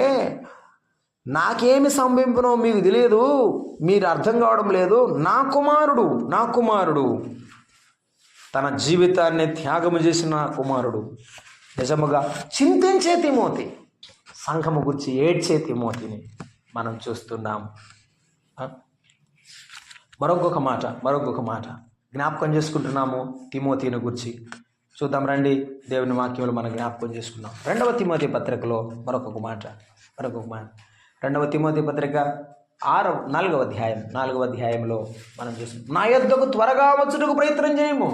నాకేమి సంభవింపునో మీకు తెలియదు, మీరు అర్థం కావడం లేదు. నా కుమారుడు తన జీవితాన్ని త్యాగము చేసిన నా కుమారుడు. నిజముగా చింతించే తిమోతి, సంఘము గురించి ఏడ్చే తిమోతిని మనం చూస్తున్నాం. మరొక మాట జ్ఞాపకం చేసుకుంటున్నాము తిమోతిని గురించి. చూద్దాం రండి, దేవుని వాక్యంలో మనం జ్ఞాపకం చేసుకున్నాం. 2వ తిమోతి పత్రికలో మరొక మాట 2వ తిమోతి పత్రిక 4వ అధ్యాయంలో మనం చూస్తున్నాం. నా యొద్దకు త్వరగా వచ్చుటకు ప్రయత్నం చేయము.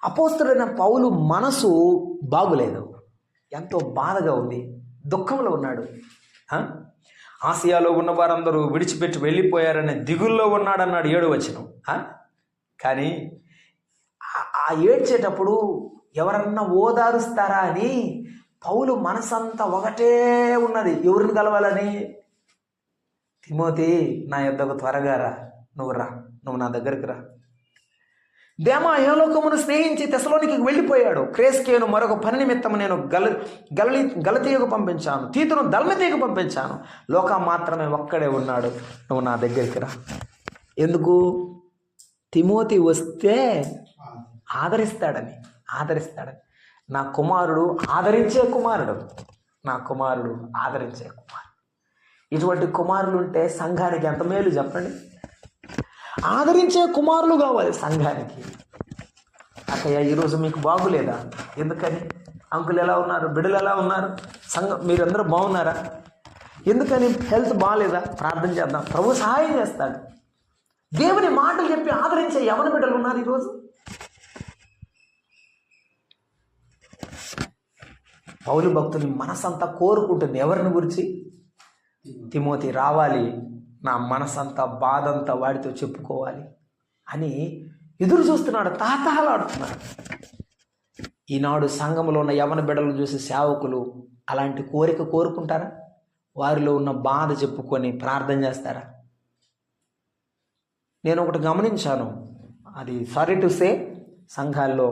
అపోస్తలుడైన పౌలు మనసు బాగులేదు, ఎంతో బాధగా ఉంది, దుఃఖంలో ఉన్నాడు. ఆసియాలో ఉన్న వారందరూ విడిచిపెట్టి వెళ్ళిపోయారనే దిగుల్లో ఉన్నాడన్నాడు 7వ వచనం. కానీ ఆ ఏడ్చేటప్పుడు ఎవరన్నా ఓదారుస్తారా అని పౌలు మనసంతా ఒకటే ఉన్నది, ఎవరిని కలవాలని. తిమోతి, నా యొద్దకు త్వరగా రా, నువ్వు నా దగ్గరికి రా. దేమా యెహోలోకమును స్నేహించి తెసలోనికి వెళ్ళిపోయాడు. క్రేస్కేను మరొక పని నిమిత్తం నేను గలతీయకు పంపించాను, తీతును దల్మతీయకు పంపించాను. లోకా మాత్రమే ఒక్కడే ఉన్నాడు, నువ్వు నా దగ్గరికి రా. ఎందుకు? తిమోతి వస్తే ఆదరిస్తాడని. నా కుమారుడు ఆదరించే కుమారుడు. ఇటువంటి కుమారులు ఉంటే సంఘానికి ఎంత మేలు చెప్పండి. ఆదరించే కుమారులు కావాలి సంఘానికి. అక్కయ్య, ఈరోజు మీకు బాగులేదా? ఎందుకని? అంకులు ఎలా ఉన్నారు? బిడ్డలు ఎలా ఉన్నారు? సంఘం మీరందరూ బాగున్నారా? ఎందుకని? హెల్త్ బాగాలేదా? ప్రార్థన చేద్దాం, ప్రభు సహాయం చేస్తాడు. దేవుని మాటలు చెప్పి ఆదరించే యవన బిడ్డలు ఉన్నారు ఈరోజు. పౌలు భక్తుని మనసంతా కోరుకుంటుంది ఎవరిని గురించి? తిమోతి రావాలి, నా మనసంతా బాధంతా వాడితో చెప్పుకోవాలి అని ఎదురు చూస్తున్నాడు, తాతహలాడుతున్నాడు. ఈనాడు సంఘంలో ఉన్న యవన బిడ్డలను చూసి సేవకులు అలాంటి కోరిక కోరుకుంటారా? వారిలో ఉన్న బాధ చెప్పుకొని ప్రార్థన చేస్తారా? నేను ఒకటి గమనించాను, అది సారీ టు సే, సంఘాల్లో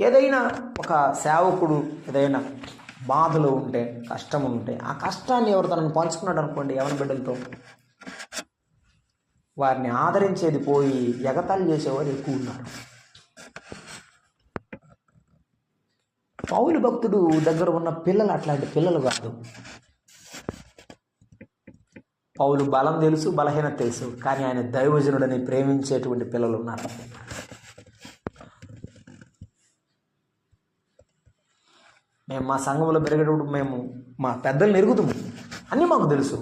ఏదైనా ఒక సేవకుడు ఏదైనా బాధలో ఉంటే, కష్టం ఉంటే, ఆ కష్టాన్ని ఎవరు తనను పంచుకున్నాడు అనుకోండి యవన బిడ్డలతో, వారిని ఆదరించేది పోయి ఎగతాళి చేసేవారు ఎక్కువ ఉన్నారు. పౌలు భక్తుడు దగ్గర ఉన్న పిల్లలు అట్లాంటి పిల్లలు కాదు. పౌలు బలం తెలుసు, బలహీనత తెలుసు, కానీ ఆయన దైవజనుడని ప్రేమించేటువంటి పిల్లలు ఉన్నారు. మేము మా సంఘంలో పెరిగేటప్పుడు మేము మా పెద్దలను ఎరుగుతాము, అన్నీ మాకు తెలుసు,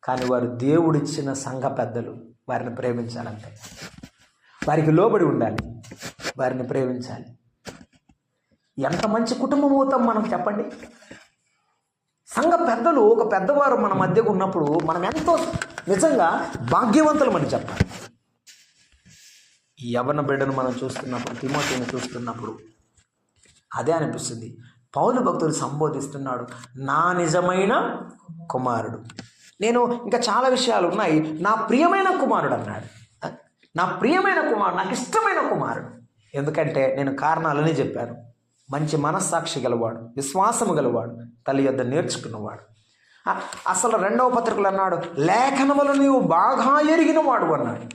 కానీ వారు దేవుడిచ్చిన సంఘ పెద్దలు, వారిని ప్రేమించాలంటే వారికి లోబడి ఉండాలి, వారిని ప్రేమించాలి. ఎంత మంచి కుటుంబం అవుతాం మనం చెప్పండి. సంఘ పెద్దలు, ఒక పెద్దవారు మన మధ్యకు ఉన్నప్పుడు మనం ఎంతో నిజంగా భాగ్యవంతులం అని చెప్పాలి. ఈ యవ్వన బిడ్డను మనం చూస్తున్నప్పుడు, తిమోతిని చూస్తున్నప్పుడు అదే అనిపిస్తుంది. పౌలు భక్తుడు సంబోధిస్తున్నాడు, నా నిజమైన కుమారుడు. నేను ఇంకా చాలా విషయాలు ఉన్నాయి, నా ప్రియమైన కుమారుడు అన్నాడు. నా ప్రియమైన కుమారుడు, నాకు ఇష్టమైన కుమారుడు. ఎందుకంటే నేను కారణాలని చెప్పాను. మంచి మనస్సాక్షి గలవాడు, విశ్వాసము గలవాడు, తల్లి యొద్ద నేర్చుకున్నవాడు. అసలు 2వ పత్రికలు అన్నాడు, లేఖనములు నీవు బాగా ఎరిగిన వాడు అన్నాడు.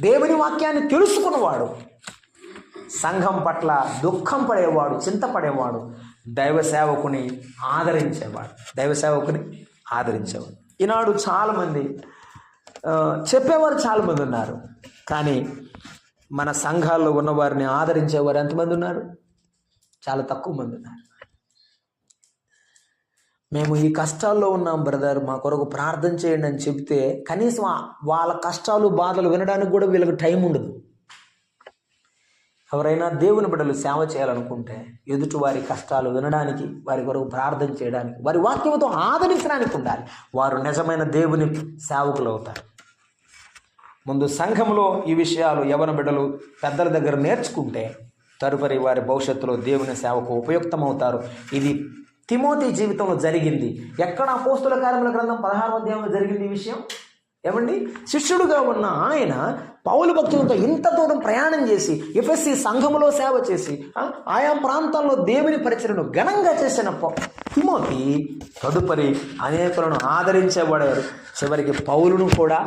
దేవుని వాక్యాన్ని తెలుసుకున్నవాడు, సంఘం పట్ల దుఃఖం పడేవాడు, చింతపడేవాడు, దైవ సేవకుని ఆదరించేవాడు, దైవ సేవకుని ఆదరించేవాడు. ఈనాడు చాలామంది చెప్పేవారు చాలామంది ఉన్నారు, కానీ మన సంఘాల్లో ఉన్నవారిని ఆదరించేవారు ఎంతమంది ఉన్నారు? చాలా తక్కువ మంది ఉన్నారు. మేము ఈ కష్టాల్లో ఉన్నాం బ్రదర్, మా కొరకు ప్రార్థన చేయండి అని చెప్తే కనీసం వాళ్ళ కష్టాలు బాధలు వినడానికి కూడా వీళ్ళకి టైం ఉండదు. ఎవరైనా దేవుని బిడ్డలు సేవ చేయాలనుకుంటే ఎదుటి వారి కష్టాలు వినడానికి, వారి కొరకు ప్రార్థన చేయడానికి, వారి వాక్యంతో ఆదరించడానికి ఉండాలి. వారు నిజమైన దేవుని సేవకులు అవుతారు. ముందు సంఘంలో ఈ విషయాలు యవ్వన బిడ్డలు పెద్దల దగ్గర నేర్చుకుంటే తదుపరి వారి భవిష్యత్తులో దేవుని సేవకు ఉపయుక్తమవుతారు. ఇది తిమోతి జీవితంలో జరిగింది. ఎక్కడ అపోస్తుల కార్యముల గ్రంథం 16వ అధ్యాయంలో జరిగింది ఈ విషయం. ఏమండి, శిష్యుడుగా ఉన్న ఆయన పౌలు భక్తులతో ఇంత దూరం ప్రయాణం చేసి ఎఫెసీ సంఘములో సేవ చేసి ఆయా ప్రాంతాల్లో దేవుని పరిచర్యను ఘనంగా చేసిన తిమోతి తదుపరి అనేకులను ఆదరించేవాడారు. చివరికి పౌలును కూడా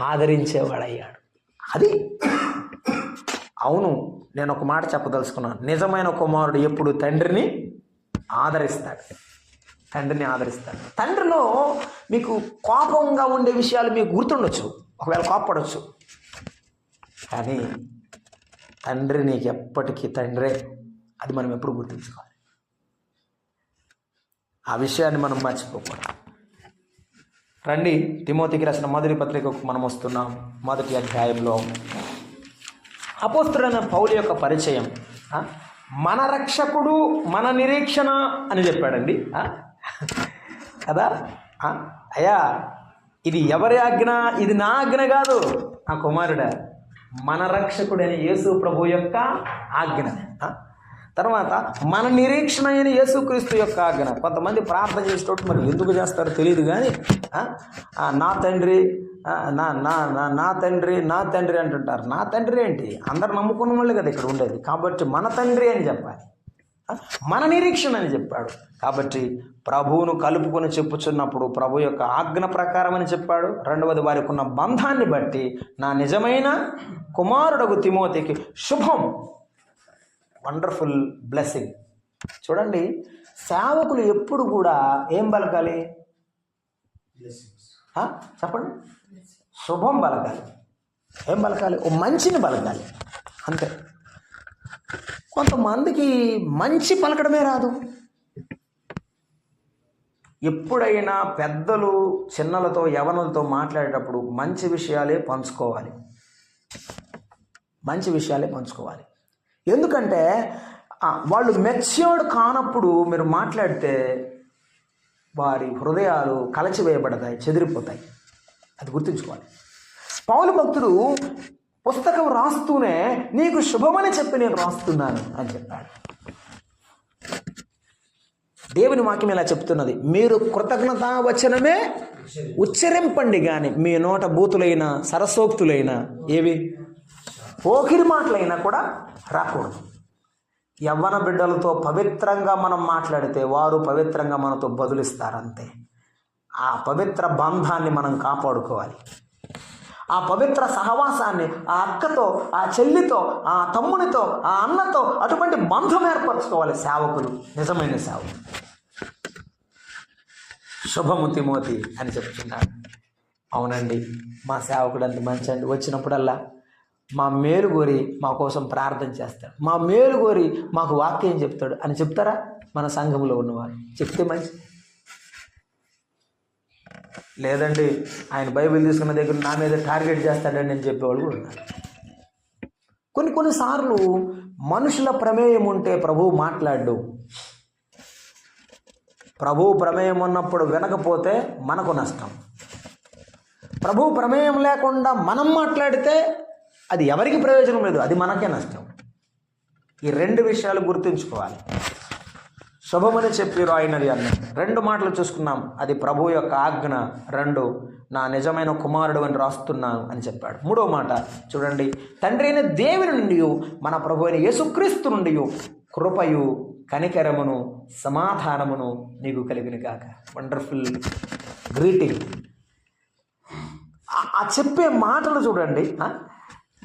ఆదరించేవాడయ్యాడు. అది అవును, నేను ఒక మాట చెప్పదలుచుకున్నాను. నిజమైన కుమారుడు ఎప్పుడు తండ్రిని ఆదరిస్తాడు, తండ్రిని ఆదరిస్తాడు. తండ్రిలో మీకు కోపంగా ఉండే విషయాలు మీకు గుర్తుండొచ్చు, ఒకవేళ కోపపడవచ్చు, కానీ తండ్రి నీకు ఎప్పటికీ తండ్రే. అది మనం ఎప్పుడు గుర్తుంచుకోవాలి. ఆ విషయాన్ని మనం మర్చిపోకూడదు. రండి, తిమోతికి రాసిన మొదటి పత్రికకు మనం వస్తున్నాం. మొదటి అధ్యాయంలో అపోస్తులైన పౌలు యొక్క పరిచయం, మన రక్షకుడు మన నిరీక్షణ అని చెప్పాడండి కదా. అయ్యా, ఇది ఎవరి ఆజ్ఞ? ఇది నా ఆజ్ఞ కాదు, నా కుమారుడా, మన రక్షకుడైన యేసు ప్రభు యొక్క ఆజ్ఞ. తర్వాత మన నిరీక్షణ అయిన యేసుక్రీస్తు యొక్క ఆజ్ఞ. కొంతమంది ప్రార్థన చేసేటప్పుడు మరి ఎందుకు చేస్తారో తెలియదు, కానీ నా తండ్రి నా తండ్రి నా తండ్రి అంటుంటారు. నా తండ్రి ఏంటి? అందరు నమ్ముకున్న వాళ్ళే కదా ఇక్కడ ఉండేది. కాబట్టి మన తండ్రి అని చెప్పాలి, మన నిరీక్షణ అని చెప్పాడు. కాబట్టి ప్రభువును కలుపుకొని చెప్పుచున్నప్పుడు ప్రభు యొక్క ఆజ్ఞ ప్రకారం అని చెప్పాడు. రెండవది, వారికి ఉన్న బంధాన్ని బట్టి నా నిజమైన కుమారుడకు తిమోతికి శుభం, వండర్ఫుల్ బ్లెస్సింగ్. చూడండి, సేవకులు ఎప్పుడు కూడా ఏం పలకాలి? చెప్పండి, శుభం పలకాలి. ఏం పలకాలి? ఓ మంచిని పలకాలి, అంతే. కొంతమందికి మంచి పలకడమే రాదు. ఎప్పుడైనా పెద్దలు చిన్నలతో యవనులతో మాట్లాడేటప్పుడు మంచి విషయాలే పంచుకోవాలి. మంచి విషయాలే పంచుకోవాలి. ఎందుకంటే వాళ్ళు మెచ్యూర్డ్ కానప్పుడు మీరు మాట్లాడితే వారి హృదయాలు కలచివేయబడతాయి, చెదిరిపోతాయి. అది గుర్తుంచుకోవాలి. పౌలు భక్తుడు పుస్తకం రాస్తూనే నీకు శుభమని చెప్పి నేను రాస్తున్నాను అని చెప్పాడు. దేవుని వాక్యం ఇలా చెప్తున్నది, మీరు కృతజ్ఞతా వచనమే ఉచ్చరింపండి కానీ మీ నోట బూతులైన సరసోక్తులైన ఏవి పోకిరి మాటలైనా కూడా రాకూడదు. యవ్వన బిడ్డలతో పవిత్రంగా మనం మాట్లాడితే వారు పవిత్రంగా మనతో బదులిస్తారంతే. ఆ పవిత్ర బంధాన్ని మనం కాపాడుకోవాలి. ఆ పవిత్ర సహవాసాన్ని ఆ అక్కతో, ఆ చెల్లితో, ఆ తమ్మునితో, ఆ అన్నతో అటువంటి బంధం ఏర్పరచుకోవాలి సేవకులు, నిజమైన సేవకులు. శుభము తిమోతి అని చెప్తున్నాడు. అవునండి, మా సేవకుడు అంత మంచి అండి. వచ్చినప్పుడల్లా మా మేలు కోరి మా కోసం ప్రార్థన చేస్తాడు, మా మేలు కోరి మాకు వాక్యం చెప్తాడు అని చెప్తారా మన సంఘంలో ఉన్నవారు? చెప్తే మంచి. లేదండి ఆయన బైబిల్ తీసుకున్న దగ్గర నా మీద టార్గెట్ చేస్తాడని నేను చెప్పేవాళ్ళు కూడా ఉన్నారు. కొన్నిసార్లు మనుషుల ప్రమేయం ఉంటే ప్రభువు మాట్లాడు. ప్రభువు ప్రమేయం ఉన్నప్పుడు వినకపోతే మనకు నష్టం. ప్రభువు ప్రమేయం లేకుండా మనం మాట్లాడితే అది ఎవరికి ప్రయోజనం లేదు, అది మనకే నష్టం. ఈ రెండు విషయాలు గుర్తుంచుకోవాలి. శుభమని చెప్పి రాయినది అన్న రెండు మాటలు చూసుకున్నాం. అది ప్రభు యొక్క ఆజ్ఞ. రెండు, నా నిజమైన కుమారుడు అని రాస్తున్నాను అని చెప్పాడు. మూడో మాట చూడండి, తండ్రి అయిన దేవుని నుండి మన ప్రభు అయిన యేసుక్రీస్తు నుండి కృపయు కనికరమును సమాధానమును నీకు కలిగిన గాక. Wonderful greeting. ఆ చెప్పే మాటలు చూడండి.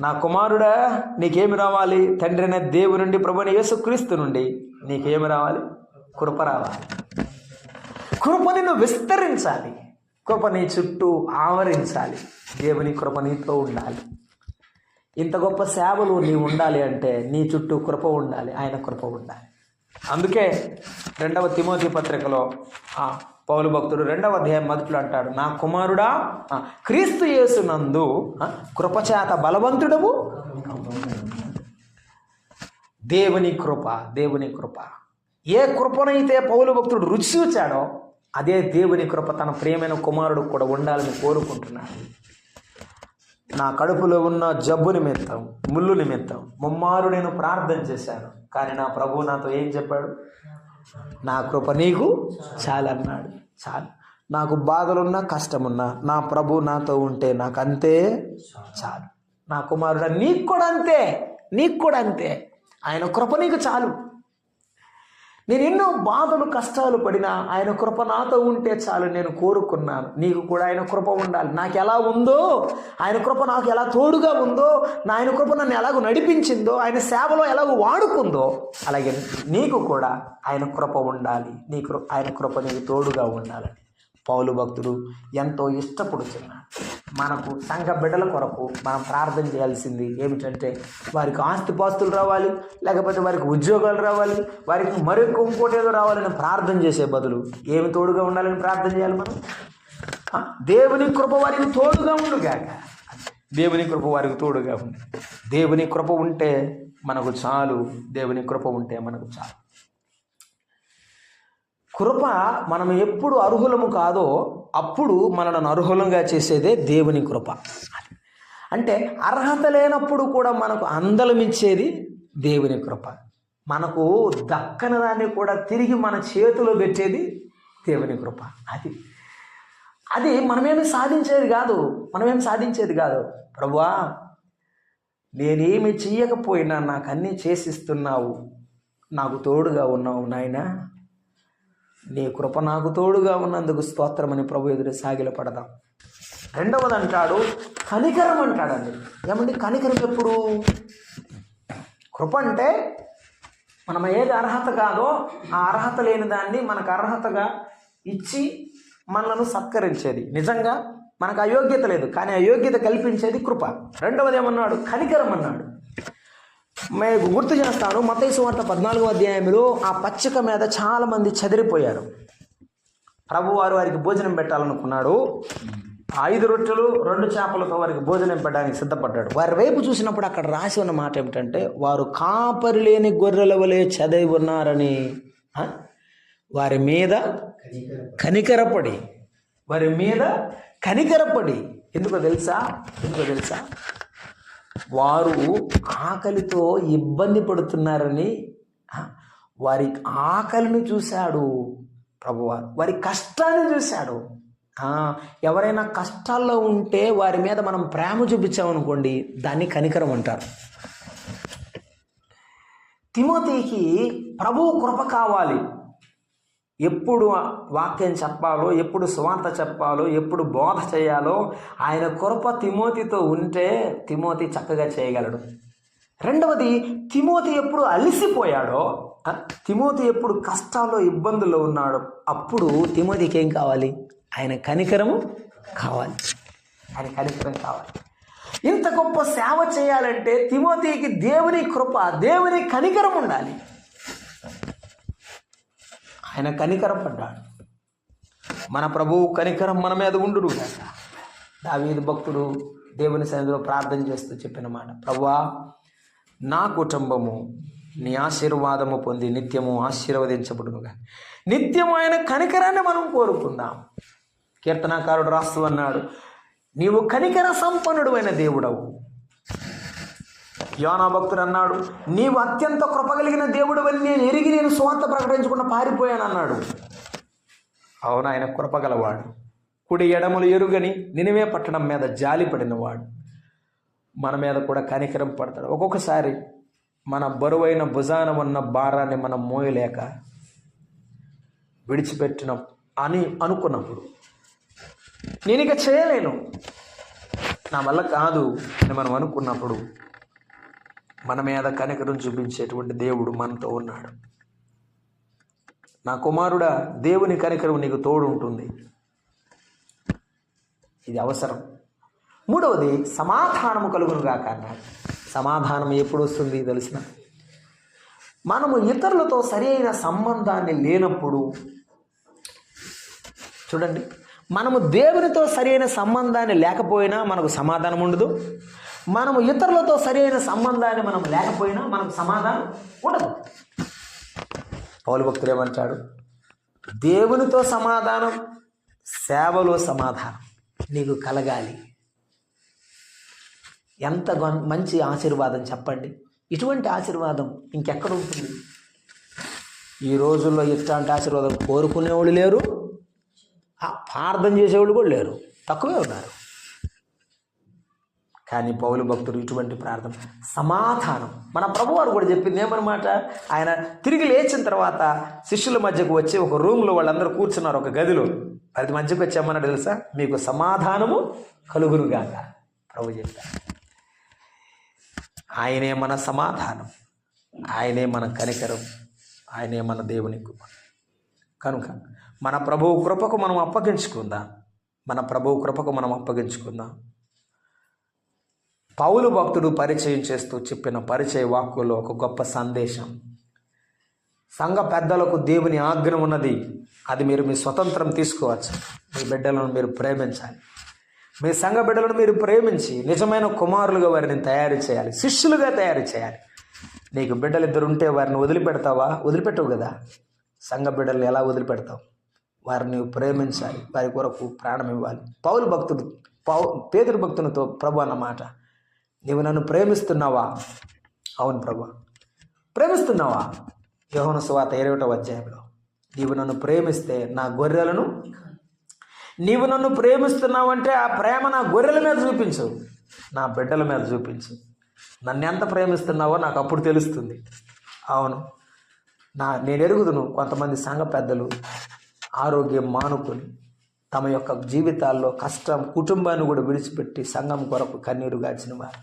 నా కుమారుడా నీకేమి రావాలి? తండ్రి అయిన దేవుని నుండి ప్రభు అయిన యేసుక్రీస్తు నుండి నీకేమి రావాలి? కృప రావాలి. కృప నిన్ను విస్తరించాలి, కృప నీ చుట్టూ ఆవరించాలి. దేవుని కృప నీతో ఉండాలి. ఇంత గొప్ప సేవలు నీవు ఉండాలి అంటే నీ చుట్టూ కృప ఉండాలి, ఆయన కృప ఉండాలి. అందుకే 2వ తిమోతి పత్రికలో పౌలు భక్తుడు 2వ అధ్యాయం మొదట్లో అంటాడు, నా కుమారుడా క్రీస్తు యేసునందు కృపచేత బలవంతుడవు. దేవుని కృప, దేవుని కృప. ఏ కృపనైతే పౌలు భక్తుడు రుచి చూచాడో అదే దేవుని కృప తన ప్రియమైన కుమారుడు కూడా ఉండాలని కోరుకుంటున్నాడు. నా కడుపులో ఉన్న జబ్బు నిమిత్తం, ముళ్ళు నిమిత్తం ముమ్మారు నేను ప్రార్థన చేశాను, కానీ నా ప్రభు నాతో ఏం చెప్పాడు? నా కృప నీకు చాలన్నాడు. చాలు. నాకు బాధలున్నా కష్టమున్నా నా ప్రభు నాతో ఉంటే నాకు అంతే చాలు. నా కుమారుడు నీకు కూడా అంతే, నీకు కూడా అంతే. ఆయన కృప నీకు చాలు. నేను ఎన్నో బాధలు కష్టాలు పడినా ఆయన కృప నాతో ఉంటే చాలు నేను కోరుకున్నాను. నీకు కూడా ఆయన కృప ఉండాలి. నాకు ఎలా ఉందో ఆయన కృప నాకు ఎలా తోడుగా ఉందో, ఆయన కృప నన్ను ఎలాగో నడిపించిందో, ఆయన సేవలో ఎలాగో వాడుకుందో, అలాగే నీకు కూడా ఆయన కృప ఉండాలి. ఆయన కృప నీకు తోడుగా ఉండాలని పౌలు భక్తుడు ఎంతో ఇష్టపడుతున్నాడు. మనకు సంఘ బిడ్డల కొరకు మనం ప్రార్థన చేయాల్సింది ఏమిటంటే వారికి ఆస్తిపాస్తులు రావాలి, లేకపోతే వారికి ఉద్యోగాలు రావాలి, వారికి మరొక ఇంకోటి ఏదో రావాలని ప్రార్థన చేసే బదులు ఏమి తోడుగా ఉండాలని ప్రార్థన చేయాలి మనం? దేవుని కృప వారికి తోడుగా ఉండుగాక. దేవుని కృప వారికి తోడుగా ఉంది. దేవుని కృప ఉంటే మనకు చాలు. దేవుని కృప ఉంటే మనకు చాలు. కృప మనం ఎప్పుడు అర్హులము కాదో అప్పుడు మనల్ని అర్హులంగా చేసేదే దేవుని కృప. అంటే అర్హత లేనప్పుడు కూడా మనకు అందలమిచ్చేది దేవుని కృప. మనకు దక్కని దాన్ని కూడా తిరిగి మన చేతిలో పెట్టేది దేవుని కృప. అది మనమేమి సాధించేది కాదు. ప్రభువా నేనేమి చెయ్యకపోయినా నాకు అన్నీ చేసిస్తున్నావు, నాకు తోడుగా ఉన్నావు నాయనా, నీ కృప నాకు తోడుగా ఉన్నందుకు స్తోత్రమని ప్రభు ఎదురు సాగిలపడదాం. రెండవది అంటాడు కనికరం అంటాడండి. ఏమండి కనికరం ఎప్పుడు? కృప అంటే మనం ఏది అర్హత కాదో ఆ అర్హత లేని దాన్ని మనకు అర్హతగా ఇచ్చి మనలను సత్కరించేది. నిజంగా మనకు అయోగ్యత లేదు కానీ అయోగ్యత కల్పించేది కృప. రెండవది ఏమన్నాడు? కనికరం అన్నాడు. మీకు గుర్తు చేస్తాను, మత్తయి సువార్త 14వ అధ్యాయంలో ఆ పచ్చిక మీద చాలామంది చెదిరిపోయారు. ప్రభువారు వారికి భోజనం పెట్టాలనుకున్నాడు. 5 రొట్టెలు 2 చేపలతో వారికి భోజనం పెట్టడానికి సిద్ధపడ్డాడు. వారి వైపు చూసినప్పుడు అక్కడ రాసి ఉన్న మాట ఏమిటంటే, వారు కాపరి లేని గొర్రెల వలె చదివి ఉన్నారని. వారి మీద కనికరపడి ఎందుకో తెలుసా వారు ఆకలితో ఇబ్బంది పడుతున్నారని, వారి ఆకలిని చూశాడు ప్రభువారు, వారి కష్టాన్ని చూశాడు. ఎవరైనా కష్టాల్లో ఉంటే వారి మీద మనం ప్రేమ చూపించామనుకోండి, దాన్ని కనికరం అంటారు. తిమోతికి ప్రభువు కృప కావాలి. ఎప్పుడు వాక్యం చెప్పాలో, ఎప్పుడు సువార్త చెప్పాలో, ఎప్పుడు బోధ చేయాలో ఆయన కృప తిమోతితో ఉంటే తిమోతి చక్కగా చేయగలడు. రెండవది, తిమోతి ఎప్పుడు అలసిపోయాడో, తిమోతి ఎప్పుడు కష్టాల్లో ఇబ్బందుల్లో ఉన్నాడో అప్పుడు తిమోతికి ఏం కావాలి? ఆయన కనికరము కావాలి. ఇంత గొప్ప సేవ చేయాలంటే తిమోతికి దేవుని కృప, దేవుని కనికరం ఉండాలి. ఆయన కనికరపడ్డాడు. మన ప్రభువు కనికరం మన మీద ఉండును గాక. దావీదు భక్తుడు దేవుని సన్నిధిలో ప్రార్థన చేస్తూ చెప్పిన మాట, ప్రభువా నా కుటుంబము నీ ఆశీర్వాదము పొంది నిత్యము ఆశీర్వదించబడునుగా. నిత్యము ఆయన కనికరాన్ని మనం కోరుకుందాం. కీర్తనాకారుడు రాస్తూ అన్నాడు, నీవు కనికర సంపన్నుడు అయిన దేవుడవు. యోనా భక్తుడు అన్నాడు, నీవు అత్యంత కృపగలిగిన దేవుడు అని నేను ఎరిగి నేను సువార్త ప్రకటించకుండా పారిపోయాను అన్నాడు. అవును, ఆయన కృపగలవాడు. కుడి ఎడమలు ఎరుగని నినివే పట్టణం మీద జాలి పడినవాడు. మన మీద కూడా కనికరం పడతాడు. ఒక్కొక్కసారి మన బరువైన భుజాన ఉన్న భారాన్ని మనం మోయలేక విడిచిపెట్టిన అని అనుకున్నప్పుడు, నేను ఇక చేయలేను, నా వల్ల కాదు అని మనం అనుకున్నప్పుడు మన మీద కనికరం చూపించేటువంటి దేవుడు మనతో ఉన్నాడు. నా కుమారుడా, దేవుని కనికరం నీకు తోడు ఉంటుంది. ఇది అవసరం. మూడవది, సమాధానము కలుగునుగాక అన్నాడు. సమాధానం ఎప్పుడు వస్తుంది తెలిసిన? మనము ఇతరులతో సరైన సంబంధాన్ని లేనప్పుడు. చూడండి, మనము దేవునితో సరైన సంబంధాన్ని లేకపోయినా మనకు సమాధానం ఉండదు. మనము ఇతరులతో సరైన సంబంధాన్ని మనం లేకపోయినా మనకు సమాధానం ఉండదు. పౌలు భక్తుడు ఏమంటాడు? దేవునితో సమాధానం, సేవలో సమాధానం నీకు కలగాలి. ఎంత మంచి ఆశీర్వాదం చెప్పండి. ఇటువంటి ఆశీర్వాదం ఇంకెక్కడ ఉంటుంది? ఈ రోజుల్లో ఇట్లాంటి ఆశీర్వాదం కోరుకునేవాళ్ళు లేరు, ప్రార్థన చేసేవాళ్ళు కూడా లేరు, తక్కువే ఉన్నారు. కానీ పౌలు భక్తుడు ఇటువంటి ప్రార్థన, సమాధానం. మన ప్రభువారు కూడా చెప్పింది ఏమన్నమాట? ఆయన తిరిగి లేచిన తర్వాత శిష్యుల మధ్యకు వచ్చి ఒక రూమ్లో వాళ్ళందరూ కూర్చున్నారు, ఒక గదిలో. అది మధ్యకు వచ్చామన్నాడు తెలుసా? మీకు సమాధానము కలుగునుగాక ప్రభు చెప్పారు. ఆయనే మన సమాధానం, ఆయనే మన కనికరం, ఆయనే మన దేవుని కృప. కనుక మన ప్రభువు కృపకు మనం అప్పగించుకుందాం. పౌలు భక్తుడు పరిచయం చేస్తూ చెప్పిన పరిచయ వాక్కులో ఒక గొప్ప సందేశం. సంఘ పెద్దలకు దేవుని ఆజ్ఞ ఉన్నది. అది మీరు మీ స్వతంత్రం తీసుకోవచ్చు. మీ బిడ్డలను మీరు ప్రేమించాలి. మీ సంఘ బిడ్డలను మీరు ప్రేమించి నిజమైన కుమారులుగా వారిని తయారు చేయాలి, శిష్యులుగా తయారు చేయాలి. నీకు బిడ్డలు 2 ఉంటే వారిని వదిలిపెడతావా? వదిలిపెట్టవు కదా. సంఘ బిడ్డలను ఎలా వదిలిపెడతావు? వారిని ప్రేమించాలి, వారి కొరకు ప్రాణం ఇవ్వాలి. పేతురు భక్తునితో ప్రభు అన్నమాట, నీవు నన్ను ప్రేమిస్తున్నావా? అవును ప్రభు. ప్రేమిస్తున్నావా? యోహాను సువార్త 20వ అధ్యాయంలో, నీవు నన్ను ప్రేమిస్తే నా గొర్రెలను, నీవు నన్ను ప్రేమిస్తున్నావంటే ఆ ప్రేమ నా గొర్రెల మీద చూపించు, నా బిడ్డల మీద చూపించు. నన్ను ఎంత ప్రేమిస్తున్నావో నాకు అప్పుడు తెలుస్తుంది. అవును, నేను ఎరుగుదును. కొంతమంది సంఘ పెద్దలు ఆరోగ్యం మానుకొని తమ యొక్క జీవితాల్లో కష్టం, కుటుంబాన్ని కూడా విడిచిపెట్టి సంఘం కొరకు కన్నీరు గార్చిన వారు,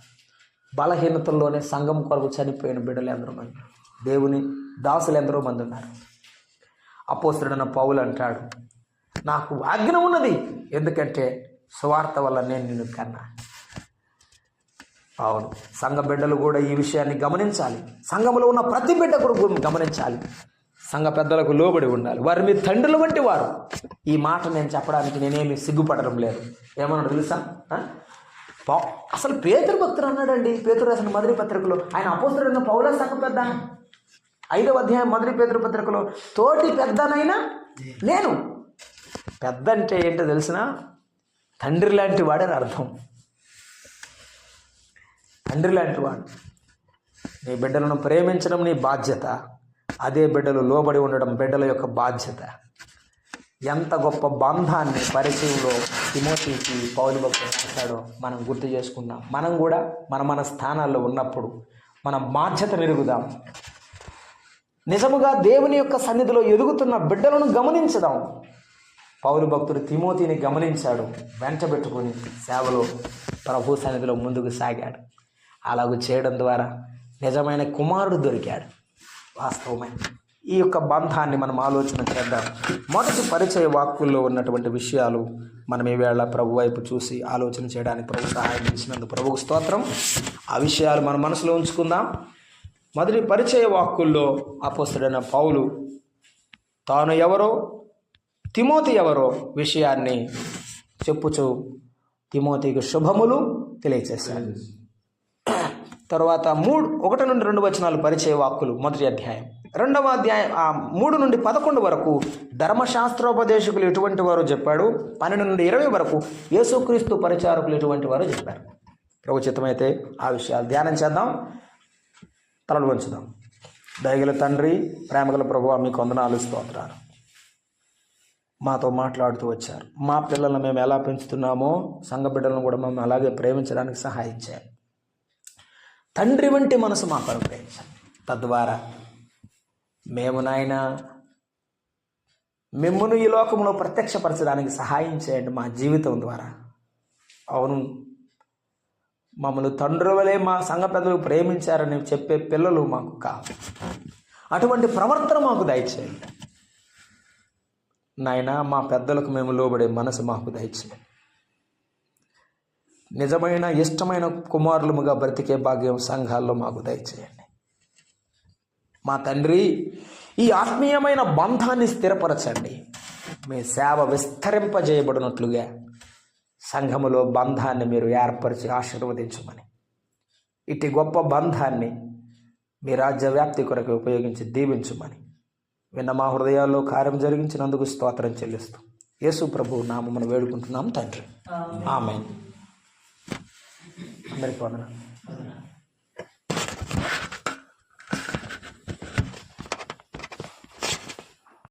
బలహీనతల్లోనే సంఘం కొరకు చనిపోయిన బిడ్డలు ఎందరో మంది, దేవుని దాసులు ఎందరో మంది ఉన్నారు. అపోస్తలుడైన పౌలు అంటాడు, నాకు ఆజ్ఞ ఉన్నది, ఎందుకంటే సువార్త వల్ల నేను నిన్ను కన్నా. అవును, సంఘ బిడ్డలు కూడా ఈ విషయాన్ని గమనించాలి. సంఘంలో ఉన్న ప్రతి బిడ్డ కూడా గమనించాలి. సంఘ పెద్దలకు లోబడి ఉండాలి. వారు మీ తండ్రుల వంటి వారు. ఈ మాట నేను చెప్పడానికి నేనేమి సిగ్గుపడడం లేదు. ఏమన్నాడు తెలుసా? అసలు పేతురు భక్తుడు అన్నాడండి. పేతురు రాసిన మొదటి పత్రికలో ఆయన అపోస్తలుడైన పౌలు సంఘ పెద్ద. 5వ అధ్యాయం మొదటి పేతురు పత్రికలో తోటి పెద్దనైనా నేను. పెద్ద అంటే ఏంటో తెలిసిన? తండ్రి లాంటి వాడని అర్థం. తండ్రి లాంటి వాడు. నీ బిడ్డలను ప్రేమించడం నీ బాధ్యత. అదే బిడ్డలు లోబడి ఉండడం బిడ్డల యొక్క బాధ్యత. ఎంత గొప్ప బంధాన్ని పరిచయంలో తిమోతికి పౌలు భక్తుడు రాశాడో మనం గుర్తు చేసుకుందాం. మనం కూడా మన స్థానాల్లో ఉన్నప్పుడు మన బాధ్యత మెరుగుదాం. నిజముగా దేవుని యొక్క సన్నిధిలో ఎదుగుతున్న బిడ్డలను గమనించదాం. పౌలు భక్తుడు తిమోతిని గమనించాడు. వెంటబెట్టుకొని సేవలో ప్రభు సన్నిధిలో ముందుకు సాగాడు. అలాగూ చేయడం ద్వారా నిజమైన కుమారుడు దొరికాడు. వాస్తవమైన ఈ యొక్క బంధాన్ని మనం ఆలోచన చేద్దాం. మొదటి పరిచయ వాక్కుల్లో ఉన్నటువంటి విషయాలు మనం ఈవేళ ప్రభు వైపు చూసి ఆలోచన చేయడానికి ప్రభు సహాయం చేసినందుకు ప్రభువుకు స్తోత్రం. ఆ విషయాలు మన మనసులో ఉంచుకుందాం. మొదటి పరిచయ వాక్కుల్లో అపోస్తలుడైన పౌలు తాను ఎవరో, తిమోతి ఎవరో విషయాన్ని చెప్పుచూ తిమోతికి శుభములు తెలియజేశాడు. తర్వాత 1 నుండి 2 వచనాలు పరిచయ వాక్కులు మొదటి అధ్యాయం. 2వ అధ్యాయం 3 నుండి 11 వరకు ధర్మశాస్త్రోపదేశకులు ఎటువంటి వారో చెప్పాడు. 12 నుండి 20 వరకు యేసుక్రీస్తు పరిచారకులు ఎటువంటి వారో చెప్పారు. ప్రభు చిత్తమైతే ఆ విషయాలు ధ్యానం చేద్దాం. తలలు వంచుదాం. దయగల తండ్రి, ప్రేమగల ప్రభువా, మీకు వందనాలు, స్తోత్రాలు. మాతో మాట్లాడుతూ వచ్చారు. మా పిల్లలను మేము ఎలా పెంచుతున్నామో సంఘ బిడ్డలను కూడా మేము అలాగే ప్రేమించడానికి సహాయం చేయాలి. తండ్రి వంటి మనసు మా అనుగ్రహించండి. తద్వారా మేము నాయన మిమ్మును ఈ లోకంలో ప్రత్యక్షపరచడానికి సహాయం చేయండి మా జీవితం ద్వారా. అవును, మమ్మల్ని తండ్రుల వలె మా సంఘ పెద్దలు ప్రేమించారని చెప్పే పిల్లలు మాకు కాదు. అటువంటి ప్రవర్తన మాకు దయచేయండి నాయన. మా పెద్దలకు మేము లోబడే మనసు మాకు దయచేయండి. నిజమైన ఇష్టమైన కుమారులముగా బ్రతికే భాగ్యం సంఘాల్లో మాకు దయచేయండి. మా తండ్రి, ఈ ఆత్మీయమైన బంధాన్ని స్థిరపరచండి. మీ సేవ విస్తరింపజేయబడినట్లుగా సంఘములో బంధాన్ని మీరు ఏర్పరిచి ఆశీర్వదించమని, ఇటు గొప్ప బంధాన్ని మీ రాజ్య వ్యాప్తి కొరకు ఉపయోగించి దీవించమని విన్న మా హృదయాల్లో కార్యం జరిగించినందుకు స్తోత్రం చెల్లిస్తూ యేసు ప్రభు నామమున వేడుకుంటున్నాం తండ్రి. ఆమేన్. అందరికీ వందనాలు.